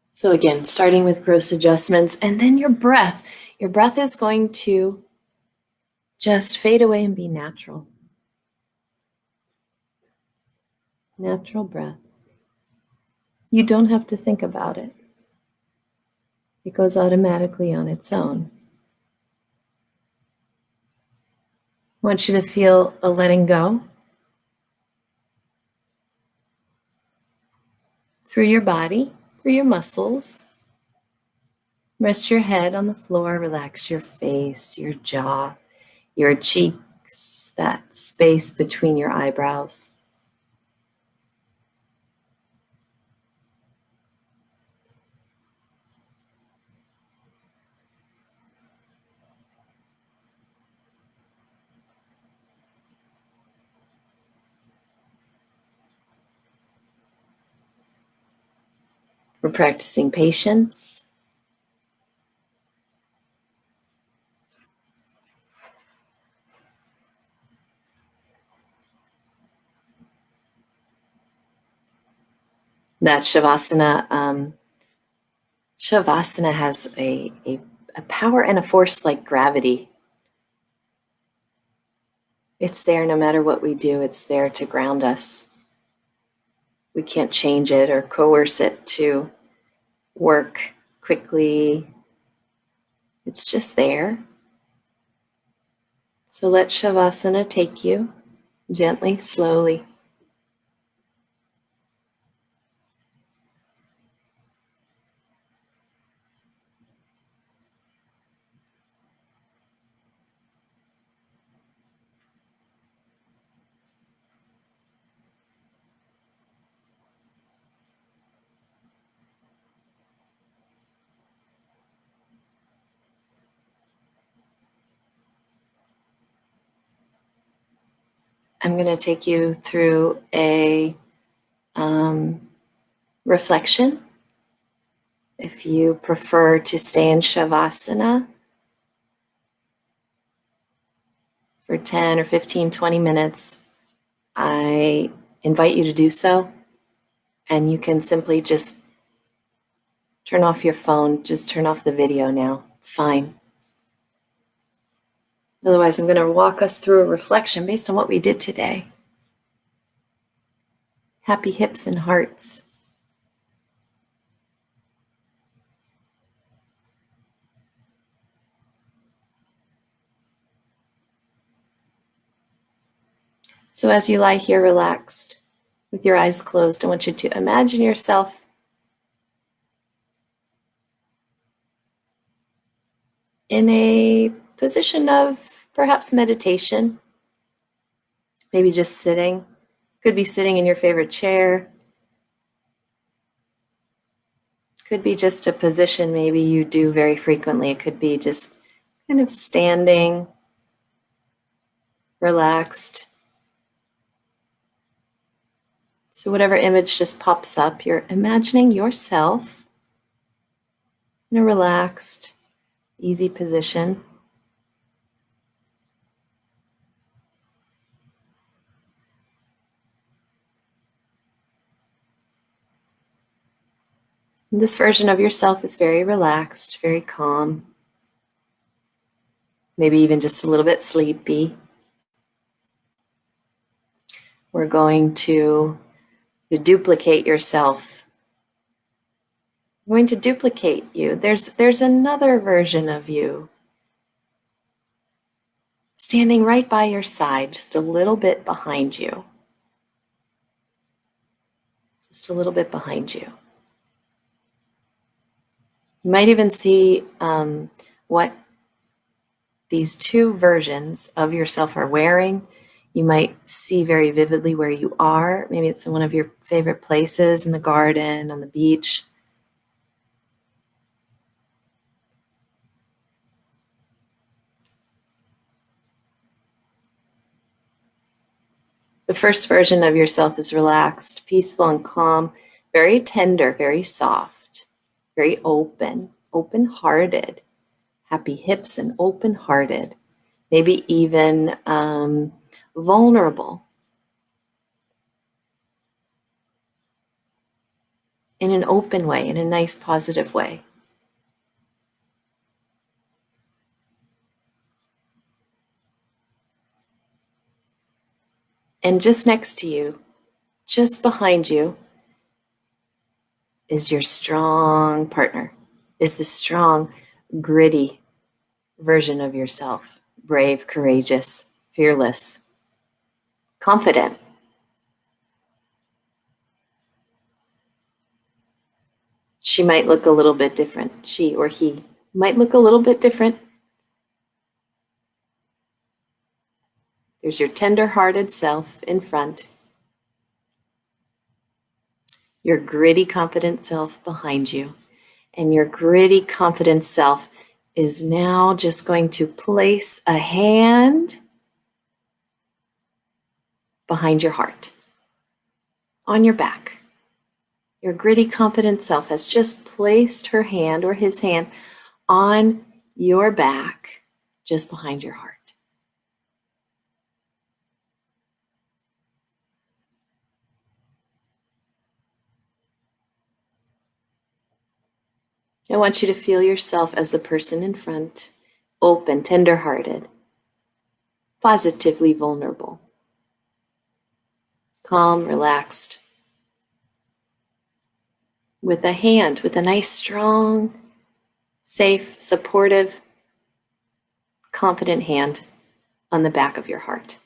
A: So again, starting with gross adjustments, and then your breath. Your breath is going to just fade away and be natural. Natural breath. You don't have to think about it. It goes automatically on its own. I want you to feel a letting go through your body, through your muscles. Rest your head on the floor, relax your face, your jaw, your cheeks, that space between your eyebrows. We're practicing patience. That Shavasana, Shavasana has a power and a force like gravity. It's there no matter what we do. It's there to ground us. We can't change it or coerce it to work quickly. It's just there. So let Shavasana take you gently, slowly. I'm going to take you through a reflection. If you prefer to stay in Shavasana for 10 or 15, 20 minutes, I invite you to do so. And you can simply just turn off your phone, just turn off the video now. It's fine. Otherwise, I'm going to walk us through a reflection based on what we did today. Happy hips and hearts. So as you lie here relaxed, with your eyes closed, I want you to imagine yourself in a position of perhaps meditation, maybe just sitting. Could be sitting in your favorite chair. Could be just a position maybe you do very frequently. It could be just kind of standing, relaxed. So whatever image just pops up, you're imagining yourself in a relaxed, easy position. And this version of yourself is very relaxed, very calm, maybe even just a little bit sleepy. We're going to duplicate yourself. We're going to duplicate you. There's another version of you standing right by your side, just a little bit behind you. Just a little bit behind you. You might even see what these two versions of yourself are wearing. You might see very vividly where you are. Maybe it's in one of your favorite places, in the garden, on the beach. The first version of yourself is relaxed, peaceful, and calm, very tender, very soft, very open, open-hearted, happy hips and open-hearted, maybe even vulnerable in an open way, in a nice, positive way. And just next to you, just behind you, is your strong partner, is the strong, gritty version of yourself. Brave, courageous, fearless, confident. She might look a little bit different. She or he might look a little bit different. There's your tender-hearted self in front. Your gritty, confident self behind you. And your gritty, confident self is now just going to place a hand behind your heart, on your back. Your gritty, confident self has just placed her hand or his hand on your back, just behind your heart. I want you to feel yourself as the person in front, open, tender-hearted, positively vulnerable, calm, relaxed, with a hand, with a nice, strong, safe, supportive, confident hand on the back of your heart.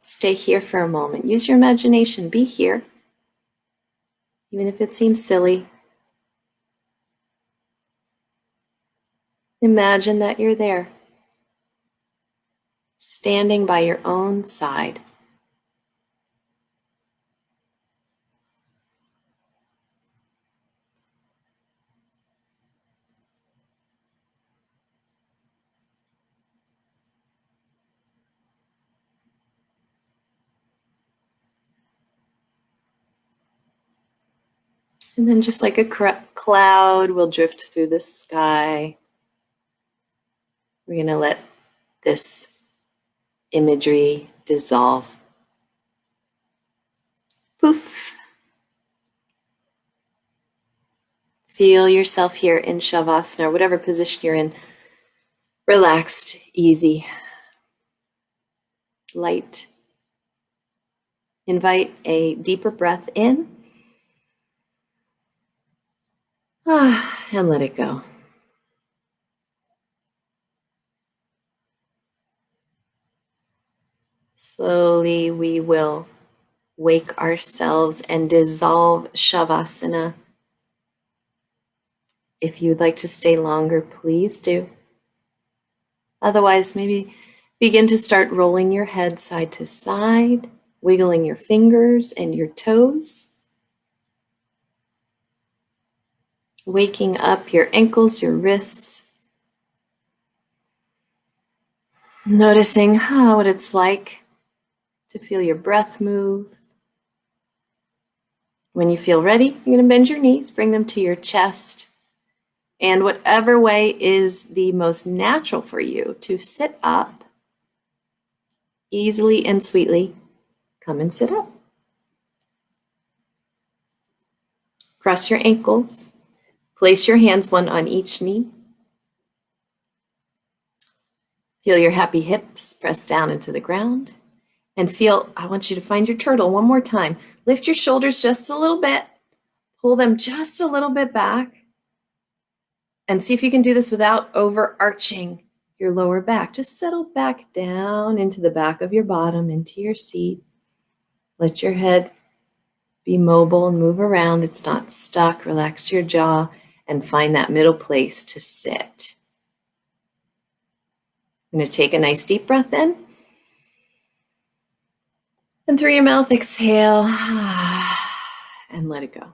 A: Stay here for a moment. Use your imagination. Be here, even if it seems silly. Imagine that you're there, standing by your own side. And then just like a cloud, we'll drift through the sky. We're going to let this imagery dissolve. Poof. Feel yourself here in Shavasana, or whatever position you're in. Relaxed, easy, light. Invite a deeper breath in. And let it go. Slowly we will wake ourselves and dissolve Shavasana. If you'd like to stay longer, please do. Otherwise, maybe begin to start rolling your head side to side, wiggling your fingers and your toes. Waking up your ankles, your wrists. Noticing what it's like to feel your breath move. When you feel ready, you're going to bend your knees, bring them to your chest. And whatever way is the most natural for you to sit up, easily and sweetly, come and sit up. Cross your ankles. Place your hands one on each knee. Feel your happy hips press down into the ground. And I want you to find your turtle one more time. Lift your shoulders just a little bit. Pull them just a little bit back. And see if you can do this without overarching your lower back. Just settle back down into the back of your bottom, into your seat. Let your head be mobile and move around. It's not stuck. Relax your jaw and find that middle place to sit. I'm going to take a nice deep breath in. And through your mouth, exhale and let it go.